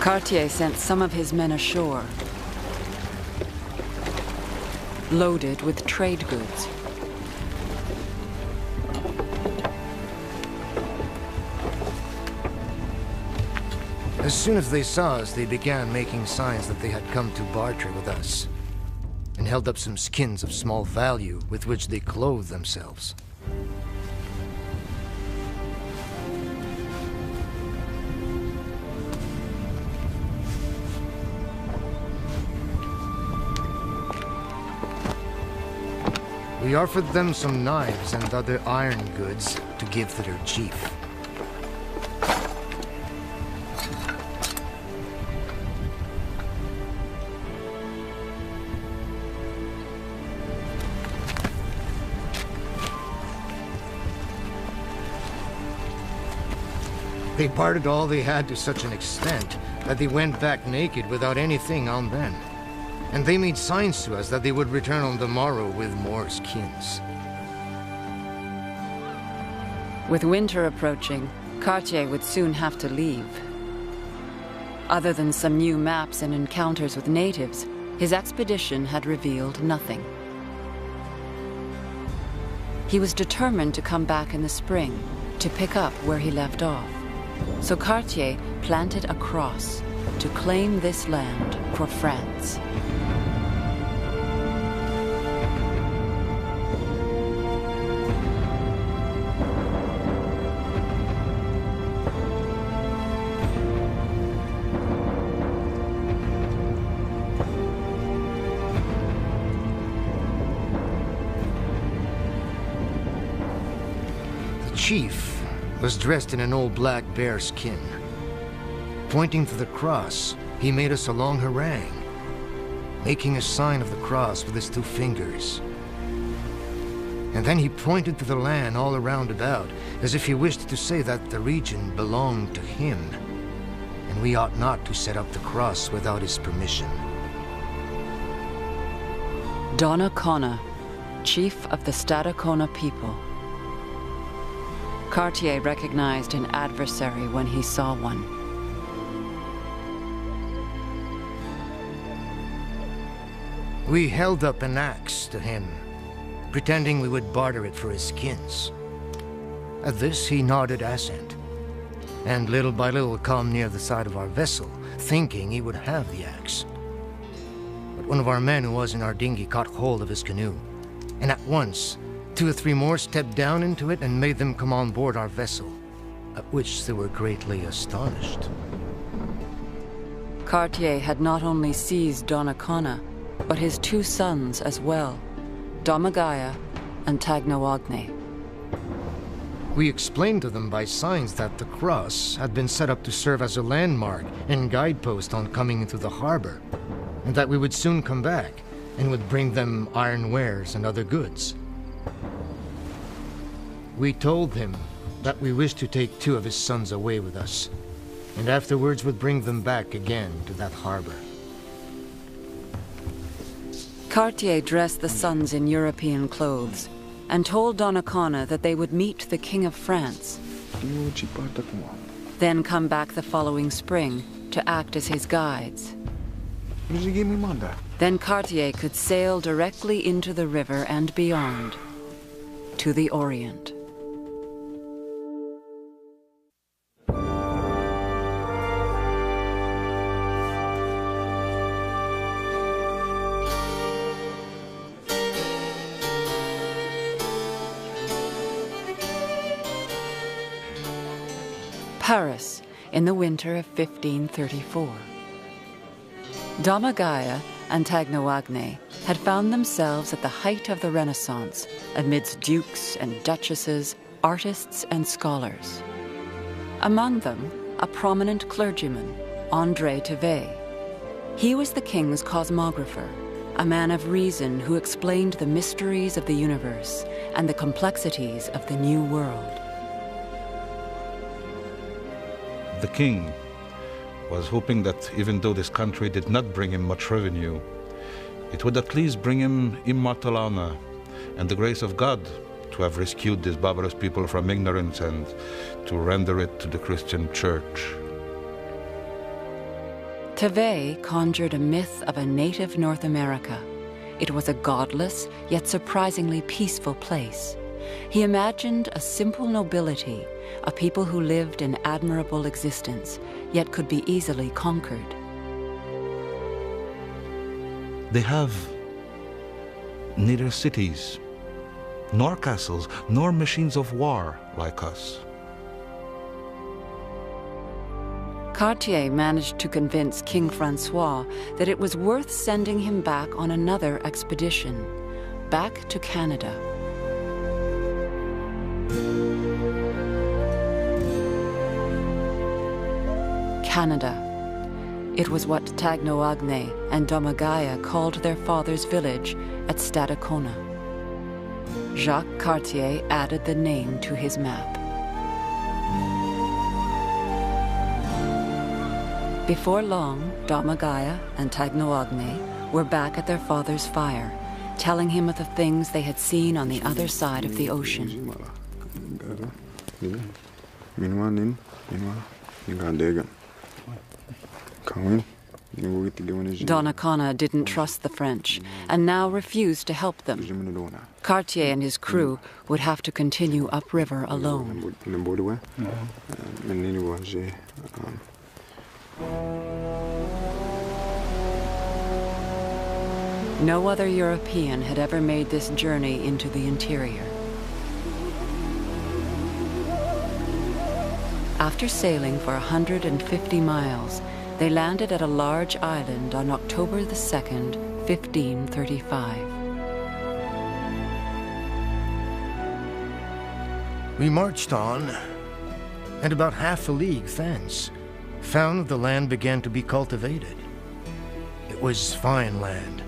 Cartier sent some of his men ashore, loaded with trade goods. As soon as they saw us, they began making signs that they had come to barter with us, and held up some skins of small value with which they clothed themselves. We offered them some knives and other iron goods to give to their chief. They parted all they had to such an extent that they went back naked without anything on them. And they made signs to us that they would return on the morrow with more skins. With winter approaching, Cartier would soon have to leave. Other than some new maps and encounters with natives, his expedition had revealed nothing. He was determined to come back in the spring, to pick up where he left off. So Cartier planted a cross to claim this land for France. The chief was dressed in an old black bear skin. Pointing to the cross, he made us a long harangue, making a sign of the cross with his 2 fingers. And then he pointed to the land all around about, as if he wished to say that the region belonged to him, and we ought not to set up the cross without his permission. Donnacona, chief of the Stadacona people. Cartier recognized an adversary when he saw one. We held up an axe to him, pretending we would barter it for his skins. At this, he nodded assent, and little by little come near the side of our vessel, thinking he would have the axe. But one of our men who was in our dinghy caught hold of his canoe, and at once 2 or 3 more stepped down into it and made them come on board our vessel, at which they were greatly astonished. Cartier had not only seized Donnacona, but his 2 sons as well, Domagaya and Tagnawagne. We explained to them by signs that the cross had been set up to serve as a landmark and guidepost on coming into the harbor, and that we would soon come back and would bring them iron wares and other goods. We told him that we wished to take 2 of his sons away with us, and afterwards would bring them back again to that harbor. Cartier dressed the sons in European clothes and told Donnacona that they would meet the King of France, then come back the following spring to act as his guides. Then Cartier could sail directly into the river and beyond, to the Orient. Paris, in the winter of 1534. Domagaya and Tagnawagne had found themselves at the height of the Renaissance, amidst dukes and duchesses, artists and scholars. Among them, a prominent clergyman, André Thevet. He was the king's cosmographer, a man of reason who explained the mysteries of the universe and the complexities of the New World. The king was hoping that even though this country did not bring him much revenue, it would at least bring him immortal honor and the grace of God to have rescued this barbarous people from ignorance and to render it to the Christian Church. Tevye conjured a myth of a native North America. It was a godless, yet surprisingly peaceful place. He imagined a simple nobility, a people who lived an admirable existence, yet could be easily conquered. They have neither cities, nor castles, nor machines of war like us. Cartier managed to convince King Francois that it was worth sending him back on another expedition, back to Canada. Canada. It was what Tagnoagne and Domagaya called their father's village at Stadacona. Jacques Cartier added the name to his map. Before long, Domagaya and Tagnoagne were back at their father's fire, telling him of the things they had seen on the other side of the ocean. Donnacona didn't trust the French and now refused to help them. Cartier and his crew would have to continue upriver alone. No other European had ever made this journey into the interior. After sailing for 150 miles, they landed at a large island on October the 2nd, 1535. We marched on, and about half a league thence, found the land began to be cultivated. It was fine land,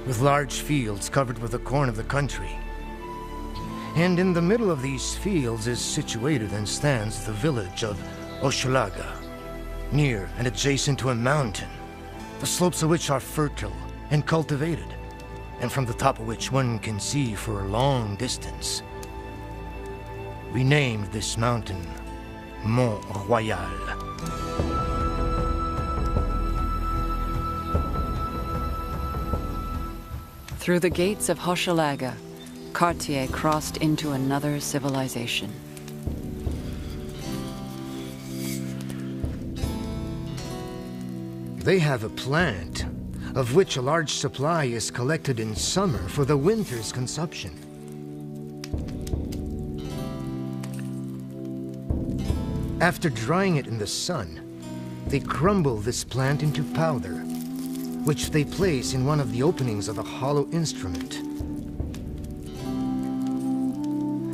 with large fields covered with the corn of the country. And in the middle of these fields is situated and stands the village of Hochelaga, near and adjacent to a mountain, the slopes of which are fertile and cultivated, and from the top of which one can see for a long distance. We named this mountain Mont Royal. Through the gates of Hochelaga, Cartier crossed into another civilization. They have a plant, of which a large supply is collected in summer for the winter's consumption. After drying it in the sun, they crumble this plant into powder, which they place in one of the openings of a hollow instrument.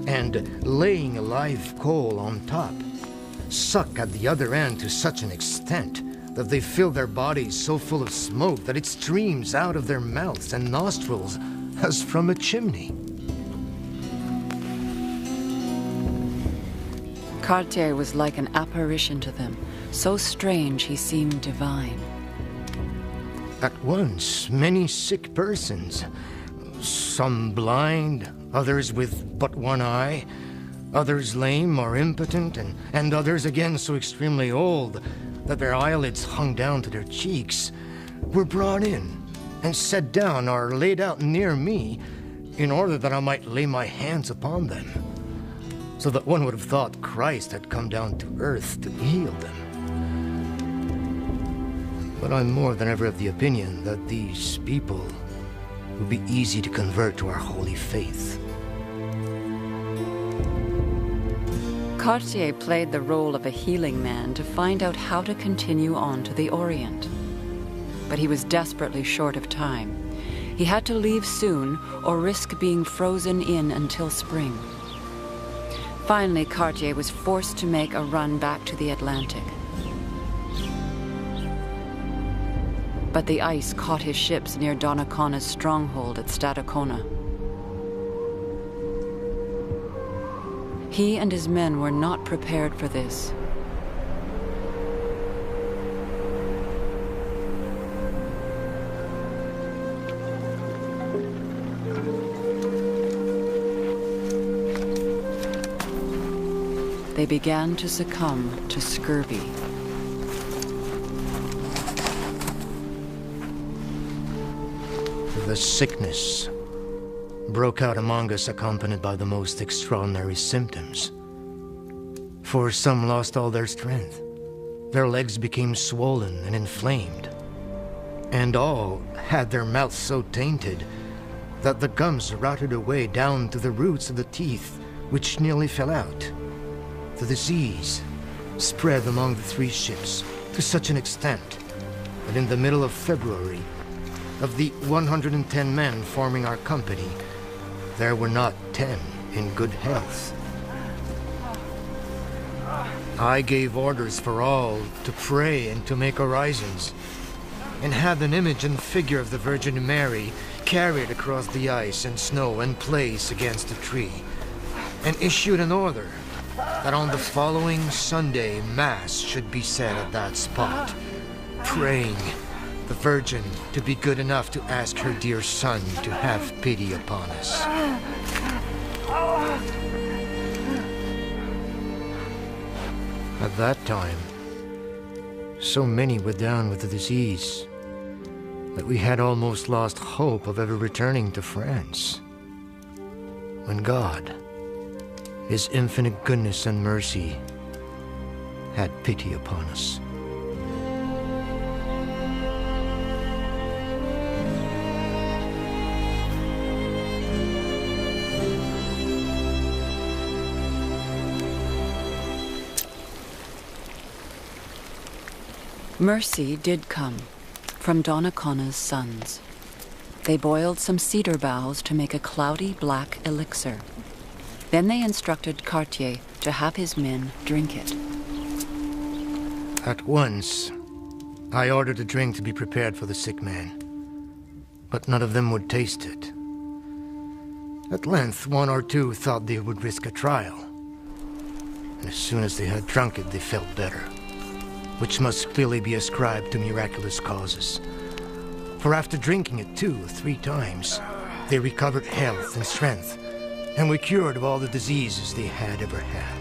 And laying a live coal on top, suck at the other end to such an extent that they fill their bodies so full of smoke that it streams out of their mouths and nostrils as from a chimney. Cartier was like an apparition to them, so strange he seemed divine. At once, many sick persons, some blind, others with but one eye, others lame or impotent, and others again so extremely old that their eyelids hung down to their cheeks, were brought in and set down or laid out near me in order that I might lay my hands upon them, so that one would have thought Christ had come down to earth to heal them. But I'm more than ever of the opinion that these people would be easy to convert to our holy faith. Cartier played the role of a healing man to find out how to continue on to the Orient. But he was desperately short of time. He had to leave soon or risk being frozen in until spring. Finally, Cartier was forced to make a run back to the Atlantic. But the ice caught his ships near Donnacona's stronghold at Stadacona. He and his men were not prepared for this. They began to succumb to scurvy. The sickness broke out among us, accompanied by the most extraordinary symptoms. For some lost all their strength. Their legs became swollen and inflamed. And all had their mouths so tainted that the gums rotted away down to the roots of the teeth, which nearly fell out. The disease spread among the 3 ships to such an extent that in the middle of February, of the 110 men forming our company, there were not 10 in good health. I gave orders for all to pray and to make orisons, and had an image and figure of the Virgin Mary carried across the ice and snow and placed against a tree, and issued an order that on the following Sunday, Mass should be said at that spot, praying the Virgin to be good enough to ask her dear Son to have pity upon us. At that time, so many were down with the disease that we had almost lost hope of ever returning to France. When God, His infinite goodness and mercy, had pity upon us. Mercy did come from Donnacona's sons. They boiled some cedar boughs to make a cloudy black elixir. Then they instructed Cartier to have his men drink it. At once, I ordered a drink to be prepared for the sick man, but none of them would taste it. At length, 1 or 2 thought they would risk a trial, and as soon as they had drunk it, they felt better, which must clearly be ascribed to miraculous causes. For after drinking it 2 or 3 times, they recovered health and strength, and were cured of all the diseases they had ever had.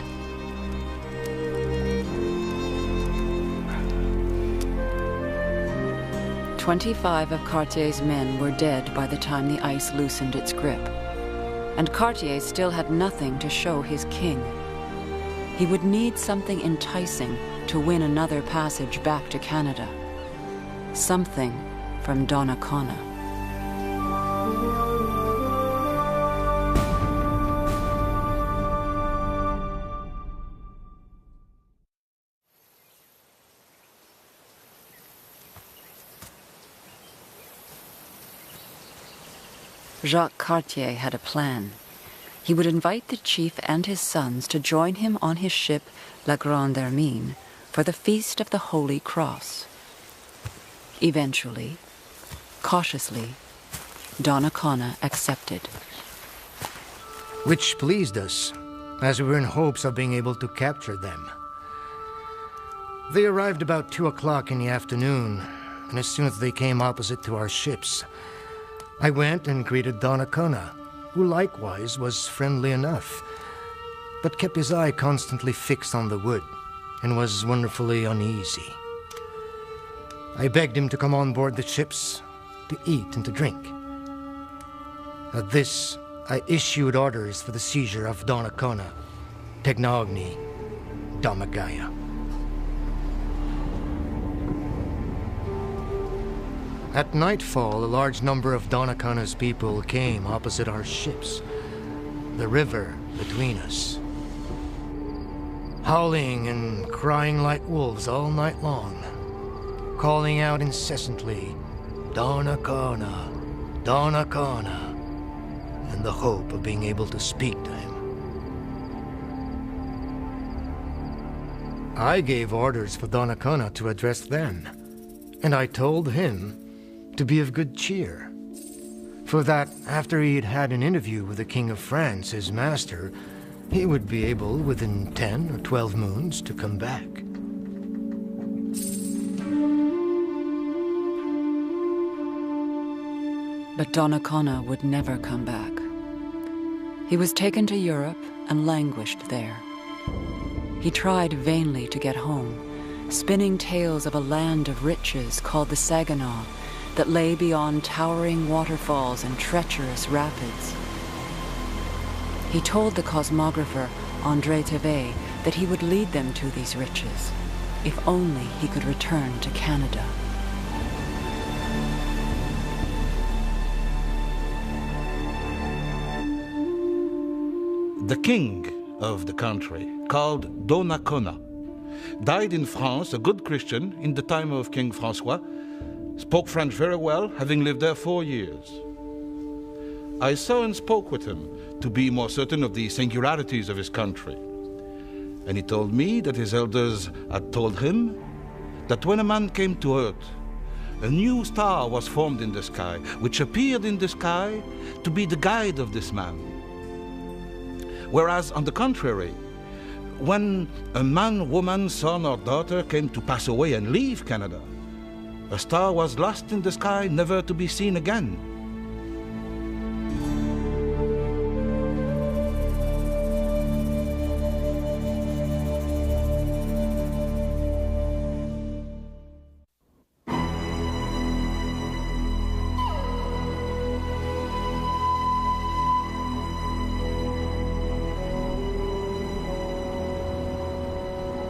"25 of Cartier's men were dead by the time the ice loosened its grip, and Cartier still had nothing to show his king. He would need something enticing to win another passage back to Canada. Something from Donnacona. Jacques Cartier had a plan. He would invite the chief and his sons to join him on his ship, La Grande Hermine, for the Feast of the Holy Cross. Eventually, cautiously, Donnacona accepted. Which pleased us, as we were in hopes of being able to capture them. They arrived about 2 o'clock in the afternoon, and as soon as they came opposite to our ships, I went and greeted Donnacona, who likewise was friendly enough, but kept his eye constantly fixed on the wood, and was wonderfully uneasy. I begged him to come on board the ships, to eat and to drink. At this, I issued orders for the seizure of Donnacona, Tegnaugny, Domagaya. At nightfall, a large number of Donnacona's people came opposite our ships, the river between us, howling and crying like wolves all night long, calling out incessantly, "Donnacona, Donnacona," in the hope of being able to speak to him. I gave orders for Donnacona to address them, and I told him to be of good cheer. For that, after he had had an interview with the King of France, his master, he would be able, within 10 or 12 moons, to come back. But Donnacona would never come back. He was taken to Europe and languished there. He tried vainly to get home, spinning tales of a land of riches called the Saginaw that lay beyond towering waterfalls and treacherous rapids. He told the cosmographer, André Thevet, that he would lead them to these riches, if only he could return to Canada. The king of the country, called Donnacona, died in France, a good Christian, in the time of King Francois, spoke French very well, having lived there 4 years. I saw and spoke with him to be more certain of the singularities of his country. And he told me that his elders had told him that when a man came to earth, a new star was formed in the sky, which appeared in the sky to be the guide of this man. Whereas, on the contrary, when a man, woman, son, or daughter came to pass away and leave Canada, a star was lost in the sky, never to be seen again.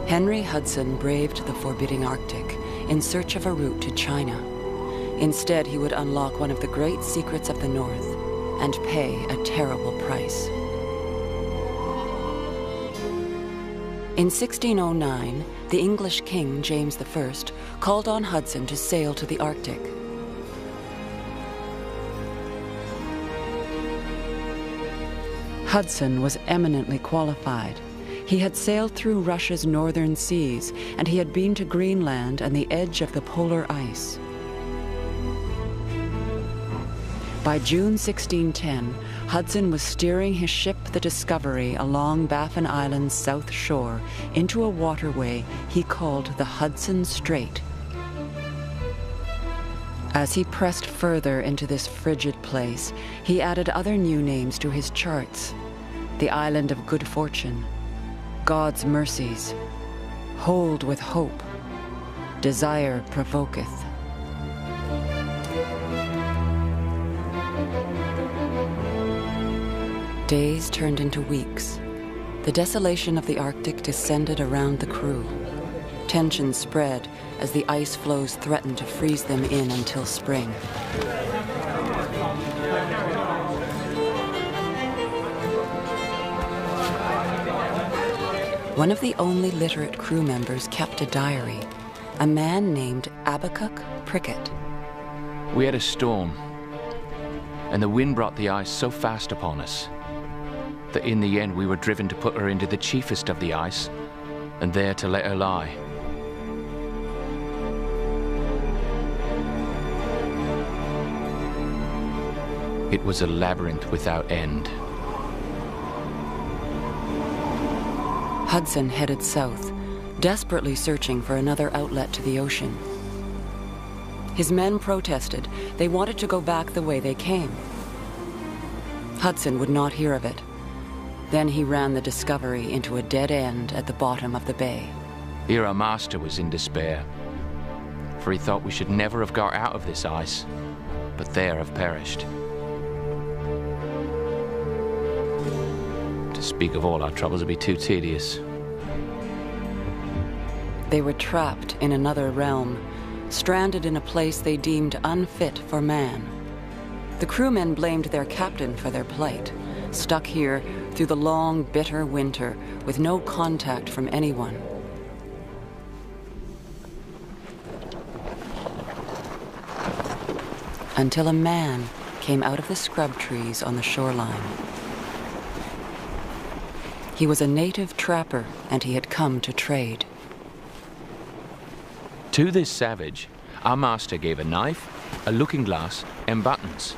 Henry Hudson braved the forbidding Arctic in search of a route to China. Instead, he would unlock one of the great secrets of the North and pay a terrible price. In 1609, the English king, James I, called on Hudson to sail to the Arctic. Hudson was eminently qualified. He had sailed through Russia's northern seas, and he had been to Greenland and the edge of the polar ice. By June 1610, Hudson was steering his ship, the Discovery, along Baffin Island's south shore into a waterway he called the Hudson Strait. As he pressed further into this frigid place, he added other new names to his charts: the Island of Good Fortune, God's Mercies, Hold with Hope, Desire Provoketh. Days turned into weeks. The desolation of the Arctic descended around the crew. Tensions spread as the ice floes threatened to freeze them in until spring. One of the only literate crew members kept a diary, a man named Habakkuk Prickett. We had a storm, and the wind brought the ice so fast upon us that in the end we were driven to put her into the chiefest of the ice, and there to let her lie. It was a labyrinth without end. Hudson headed south, desperately searching for another outlet to the ocean. His men protested. They wanted to go back the way they came. Hudson would not hear of it. Then he ran the Discovery into a dead end at the bottom of the bay. Here our master was in despair, for he thought we should never have got out of this ice, but there have perished. To speak of all our troubles would be too tedious. They were trapped in another realm, stranded in a place they deemed unfit for man. The crewmen blamed their captain for their plight, stuck here through the long, bitter winter with no contact from anyone. Until a man came out of the scrub trees on the shoreline. He was a native trapper, and he had come to trade. To this savage, our master gave a knife, a looking glass, and buttons,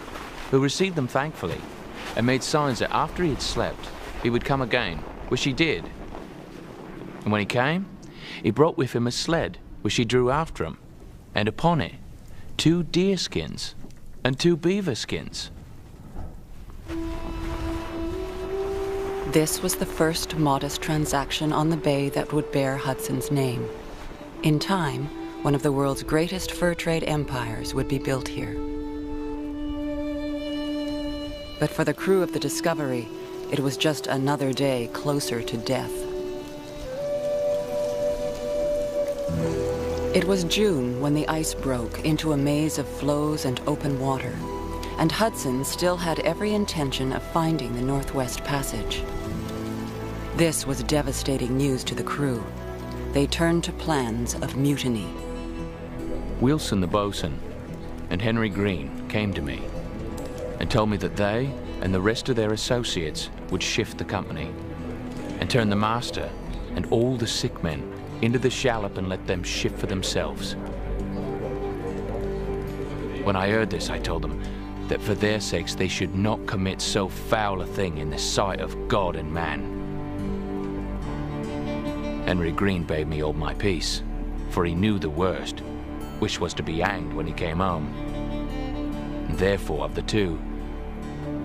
who received them thankfully, and made signs that after he had slept, he would come again, which he did. And when he came, he brought with him a sled, which he drew after him, and upon it 2 deer skins and 2 beaver skins. This was the first modest transaction on the bay that would bear Hudson's name. In time, one of the world's greatest fur trade empires would be built here. But for the crew of the Discovery, it was just another day closer to death. It was June when the ice broke into a maze of floes and open water, and Hudson still had every intention of finding the Northwest Passage. This was devastating news to the crew. They turned to plans of mutiny. Wilson the boatswain and Henry Green came to me and told me that they and the rest of their associates would shift the company and turn the master and all the sick men into the shallop and let them shift for themselves. When I heard this, I told them that for their sakes they should not commit so foul a thing in the sight of God and man. Henry Green bade me hold my peace, for he knew the worst, which was to be hanged when he came home. And therefore, of the two,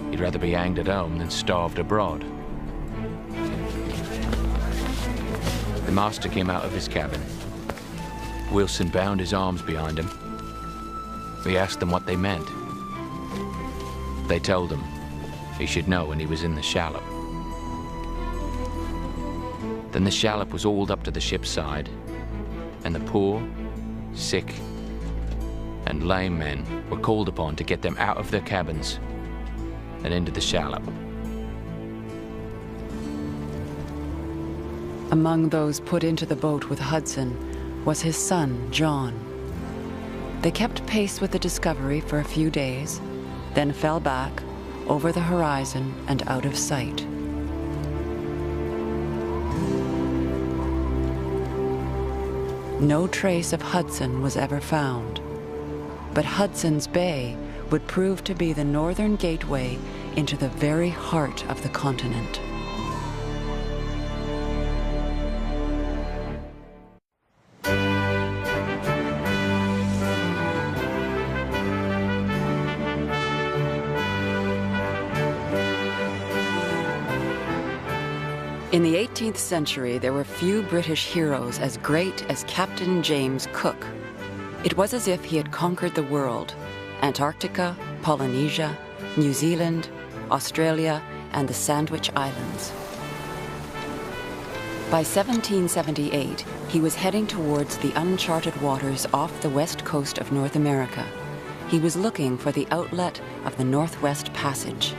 he'd rather be hanged at home than starved abroad. The master came out of his cabin. Wilson bound his arms behind him. We asked them what they meant. They told him he should know when he was in the shallop. Then the shallop was hauled up to the ship's side, and the poor, sick, and lame men were called upon to get them out of their cabins and into the shallop. Among those put into the boat with Hudson was his son, John. They kept pace with the Discovery for a few days, then fell back, over the horizon and out of sight. No trace of Hudson was ever found, but Hudson's Bay would prove to be the northern gateway into the very heart of the continent. In the 18th century, there were few British heroes as great as Captain James Cook. It was as if he had conquered the world: Antarctica, Polynesia, New Zealand, Australia, and the Sandwich Islands. By 1778, he was heading towards the uncharted waters off the west coast of North America. He was looking for the outlet of the Northwest Passage.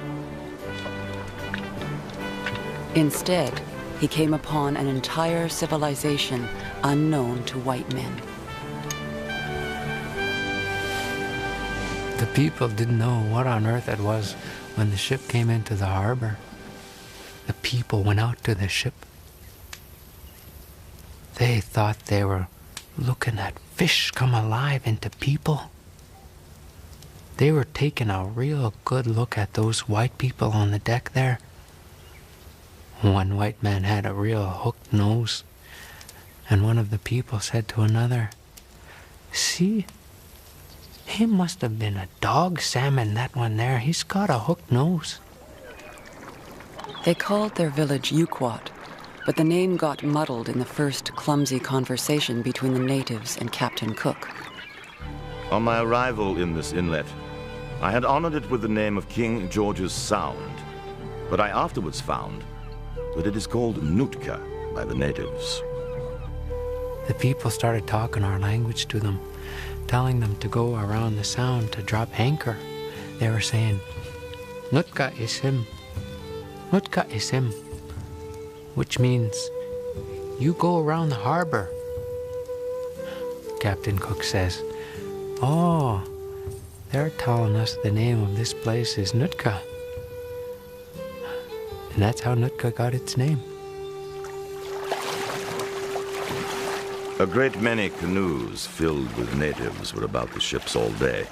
Instead, he came upon an entire civilization unknown to white men. The people didn't know what on earth it was when the ship came into the harbor. The people went out to the ship. They thought they were looking at fish come alive into people. They were taking a real good look at those white people on the deck there. One white man had a real hooked nose, and one of the people said to another, "See, he must have been a dog salmon, that one there. He's got a hooked nose." They called their village Iroquoian, but the name got muddled in the first clumsy conversation between the natives and Captain Cook. On my arrival in this inlet, I had honored it with the name of King George's Sound, but I afterwards found that it is called Nootka by the natives. The people started talking our language to them, telling them to go around the sound to drop anchor. They were saying, "Nootka is him. Nootka is him," which means, "You go around the harbor." Captain Cook says, "Oh, they're telling us the name of this place is Nootka." And that's how Nootka got its name. A great many canoes filled with natives were about the ships all day,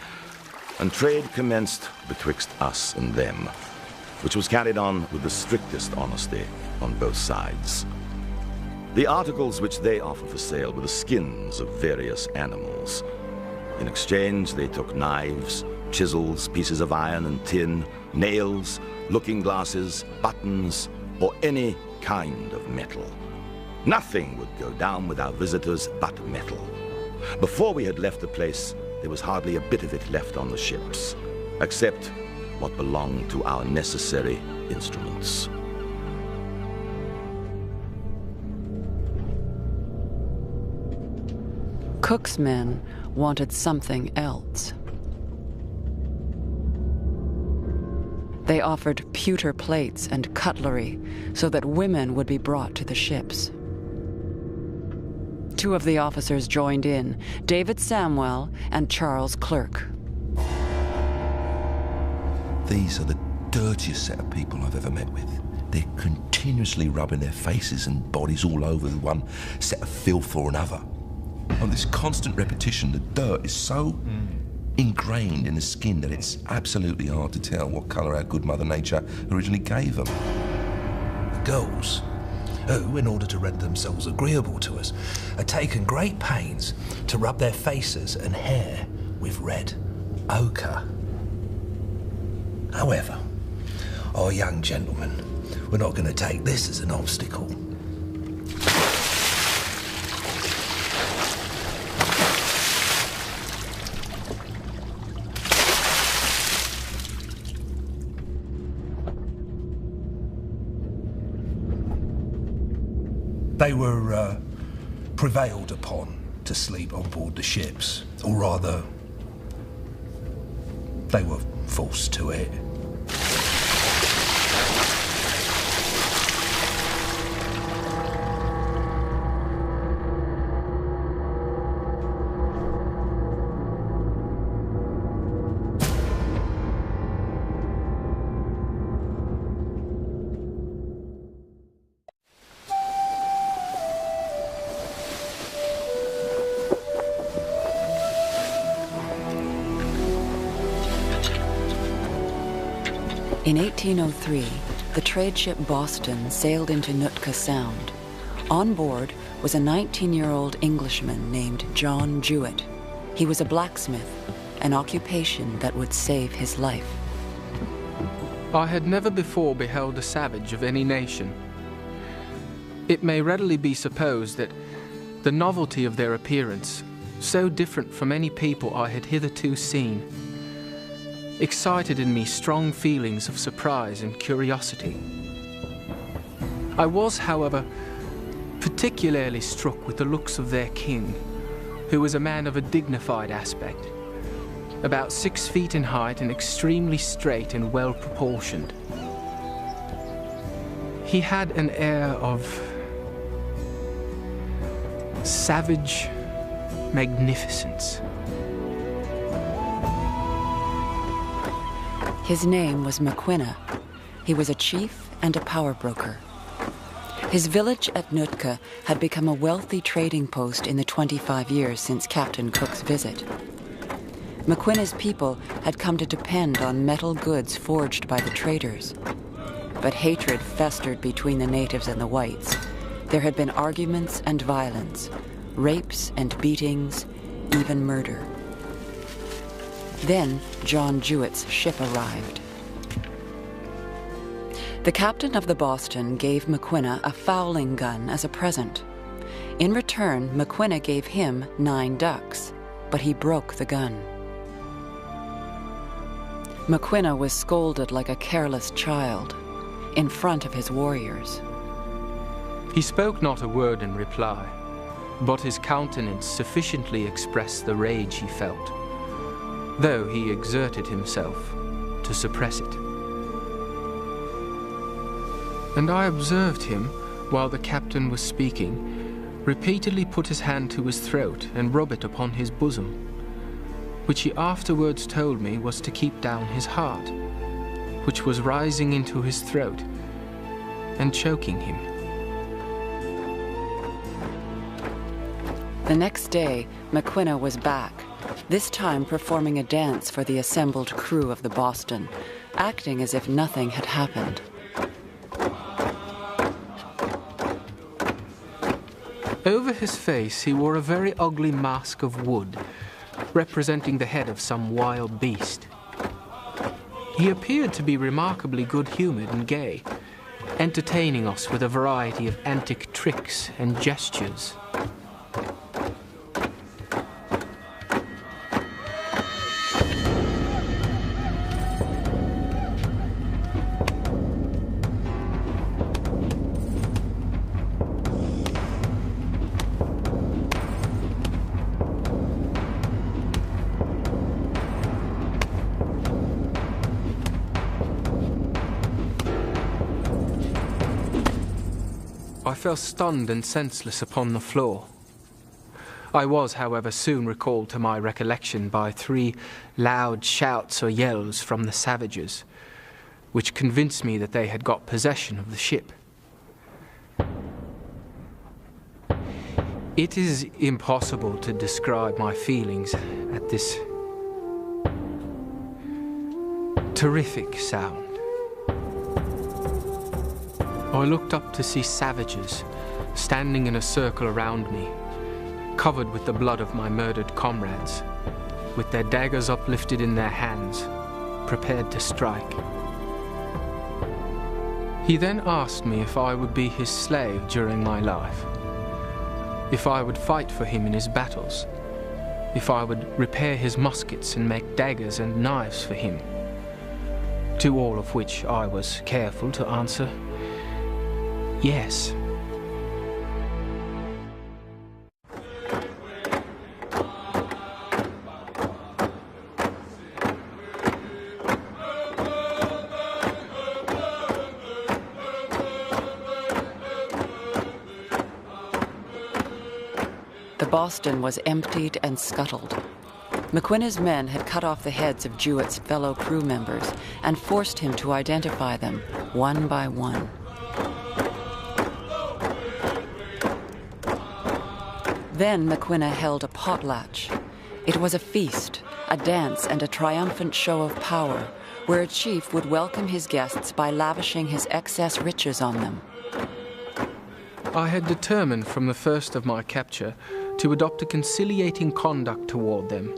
and trade commenced betwixt us and them, which was carried on with the strictest honesty on both sides. The articles which they offered for sale were the skins of various animals. In exchange, they took knives, chisels, pieces of iron and tin, nails, looking glasses, buttons, or any kind of metal. Nothing would go down with our visitors but metal. Before we had left the place, there was hardly a bit of it left on the ships, except what belonged to our necessary instruments. Cook's men wanted something else. They offered pewter plates and cutlery so that women would be brought to the ships. Two of the officers joined in, David Samwell and Charles Clerk. These are the dirtiest set of people I've ever met with. They're continuously rubbing their faces and bodies all over the one set of filth or another. On this constant repetition, the dirt is so ingrained in the skin that it's absolutely hard to tell what colour our good Mother Nature originally gave them. The girls, who, in order to render themselves agreeable to us, are taken great pains to rub their faces and hair with red ochre. However, our young gentlemen were not going to take this as an obstacle. They were prevailed upon to sleep on board the ships, or rather, they were forced to it. In 1803, the trade ship Boston sailed into Nootka Sound. On board was a 19-year-old Englishman named John Jewitt. He was a blacksmith, an occupation that would save his life. I had never before beheld a savage of any nation. It may readily be supposed that the novelty of their appearance, so different from any people I had hitherto seen, excited in me strong feelings of surprise and curiosity. I was, however, particularly struck with the looks of their king, who was a man of a dignified aspect, about 6 feet in height and extremely straight and well proportioned. He had an air of savage magnificence. His name was Maquinna. He was a chief and a power broker. His village at Nootka had become a wealthy trading post in the 25 years since Captain Cook's visit. Maquinna's people had come to depend on metal goods forged by the traders. But hatred festered between the natives and the whites. There had been arguments and violence, rapes and beatings, even murder. Then John Jewitt's ship arrived. The captain of the Boston gave Maquinna a fowling gun as a present. In return, Maquinna gave him 9 ducks, but he broke the gun. Maquinna was scolded like a careless child in front of his warriors. He spoke not a word in reply, but his countenance sufficiently expressed the rage he felt, though he exerted himself to suppress it. And I observed him, while the captain was speaking, repeatedly put his hand to his throat and rub it upon his bosom, which he afterwards told me was to keep down his heart, which was rising into his throat and choking him. The next day, Maquinna was back, this time performing a dance for the assembled crew of the Boston, acting as if nothing had happened. Over his face he wore a very ugly mask of wood, representing the head of some wild beast. He appeared to be remarkably good-humored and gay, entertaining us with a variety of antic tricks and gestures. I fell stunned and senseless upon the floor. I was, however, soon recalled to my recollection by 3 loud shouts or yells from the savages, which convinced me that they had got possession of the ship. It is impossible to describe my feelings at this terrific sound. I looked up to see savages standing in a circle around me, covered with the blood of my murdered comrades, with their daggers uplifted in their hands, prepared to strike. He then asked me if I would be his slave during my life, if I would fight for him in his battles, if I would repair his muskets and make daggers and knives for him, to all of which I was careful to answer, yes. The Boston was emptied and scuttled. Maquinna's men had cut off the heads of Jewitt's fellow crew members and forced him to identify them one by one. Then Maquinna held a potlatch. It was a feast, a dance, and a triumphant show of power, where a chief would welcome his guests by lavishing his excess riches on them. I had determined from the first of my capture to adopt a conciliating conduct toward them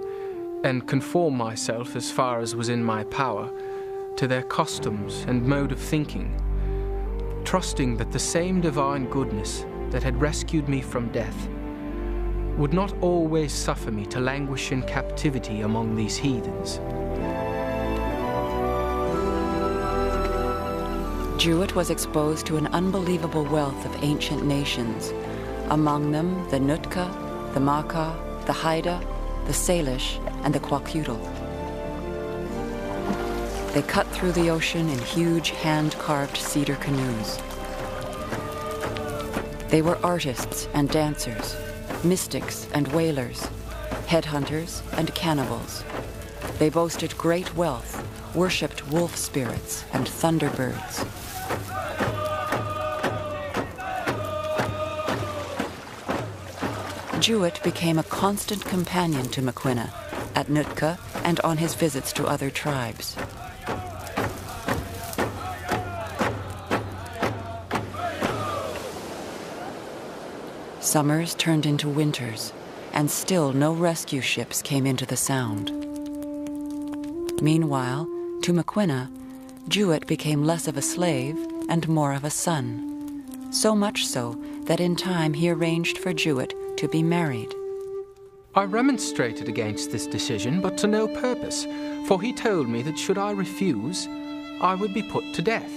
and conform myself as far as was in my power to their customs and mode of thinking, trusting that the same divine goodness that had rescued me from death would not always suffer me to languish in captivity among these heathens. Jewitt was exposed to an unbelievable wealth of ancient nations, among them the Nootka, the Makah, the Haida, the Salish, and the Kwakiutl. They cut through the ocean in huge hand-carved cedar canoes. They were artists and dancers, mystics and whalers, headhunters and cannibals. They boasted great wealth, worshipped wolf spirits and thunderbirds. Jewitt became a constant companion to Maquinna at Nootka and on his visits to other tribes. Summers turned into winters, and still no rescue ships came into the Sound. Meanwhile, to Maquinna, Jewitt became less of a slave and more of a son, so much so that in time he arranged for Jewitt to be married. I remonstrated against this decision, but to no purpose, for he told me that should I refuse, I would be put to death.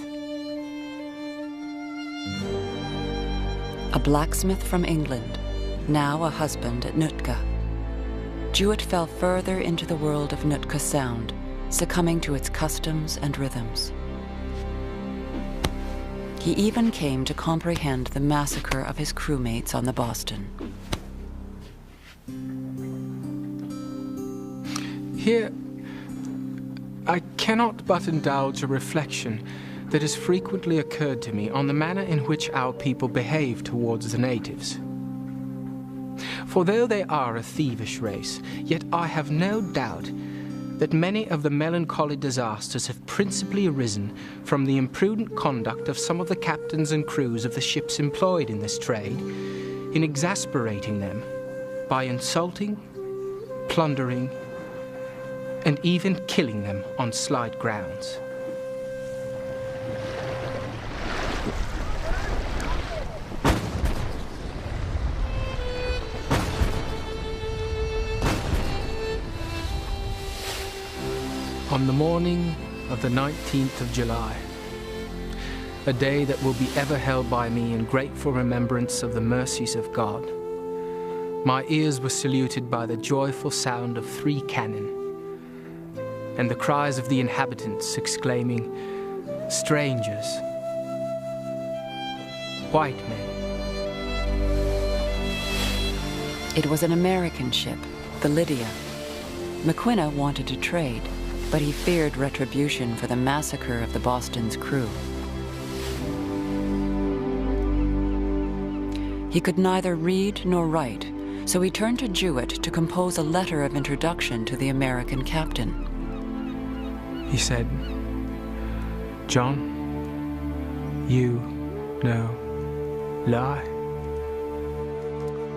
A blacksmith from England, now a husband at Nootka. Jewitt fell further into the world of Nootka Sound, succumbing to its customs and rhythms. He even came to comprehend the massacre of his crewmates on the Boston. Here, I cannot but indulge a reflection that has frequently occurred to me on the manner in which our people behave towards the natives. For though they are a thievish race, yet I have no doubt that many of the melancholy disasters have principally arisen from the imprudent conduct of some of the captains and crews of the ships employed in this trade, in exasperating them by insulting, plundering, and even killing them on slight grounds. On the morning of the 19th of July, a day that will be ever held by me in grateful remembrance of the mercies of God, my ears were saluted by the joyful sound of 3 cannon, and the cries of the inhabitants exclaiming, "Strangers, white men." It was an American ship, the Lydia. Maquinna wanted to trade, but he feared retribution for the massacre of the Boston's crew. He could neither read nor write, so he turned to Jewitt to compose a letter of introduction to the American captain. He said, "John, you no lie."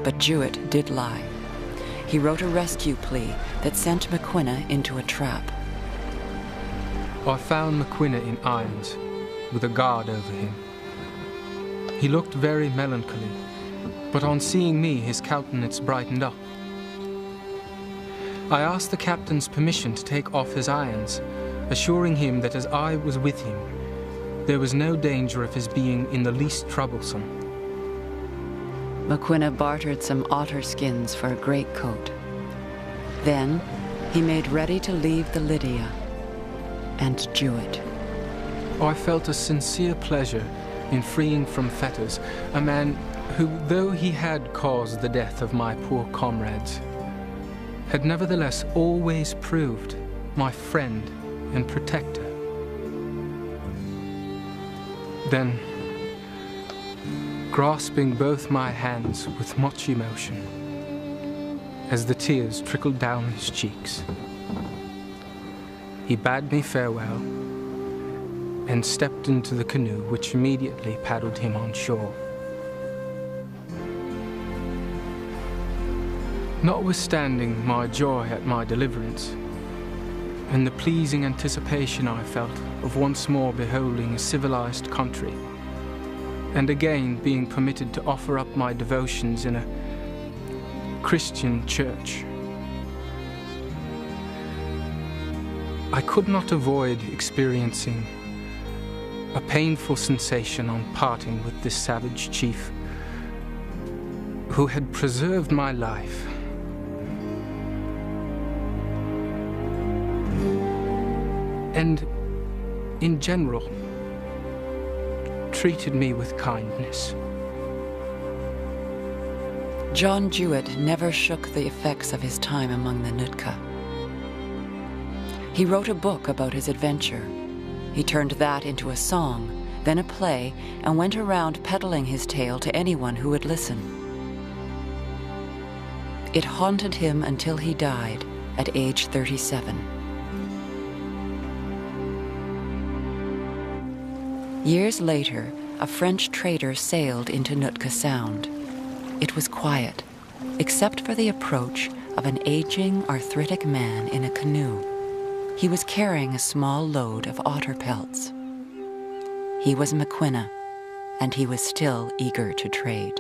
But Jewitt did lie. He wrote a rescue plea that sent Maquinna into a trap. I found Maquinna in irons, with a guard over him. He looked very melancholy, but on seeing me his countenance brightened up. I asked the captain's permission to take off his irons, assuring him that as I was with him, there was no danger of his being in the least troublesome. Maquinna bartered some otter skins for a greatcoat. Then he made ready to leave the Lydia and Jewitt. I felt a sincere pleasure in freeing from fetters a man who, though he had caused the death of my poor comrades, had nevertheless always proved my friend and protector. Then, grasping both my hands with much emotion, as the tears trickled down his cheeks, he bade me farewell and stepped into the canoe, which immediately paddled him on shore. Notwithstanding my joy at my deliverance, and the pleasing anticipation I felt of once more beholding a civilized country, and again being permitted to offer up my devotions in a Christian church, I could not avoid experiencing a painful sensation on parting with this savage chief who had preserved my life and, in general, treated me with kindness. John Jewitt never shook the effects of his time among the Nootka. He wrote a book about his adventure. He turned that into a song, then a play, and went around peddling his tale to anyone who would listen. It haunted him until he died at age 37. Years later, a French trader sailed into Nootka Sound. It was quiet, except for the approach of an aging, arthritic man in a canoe. He was carrying a small load of otter pelts. He was Maquinna, and he was still eager to trade.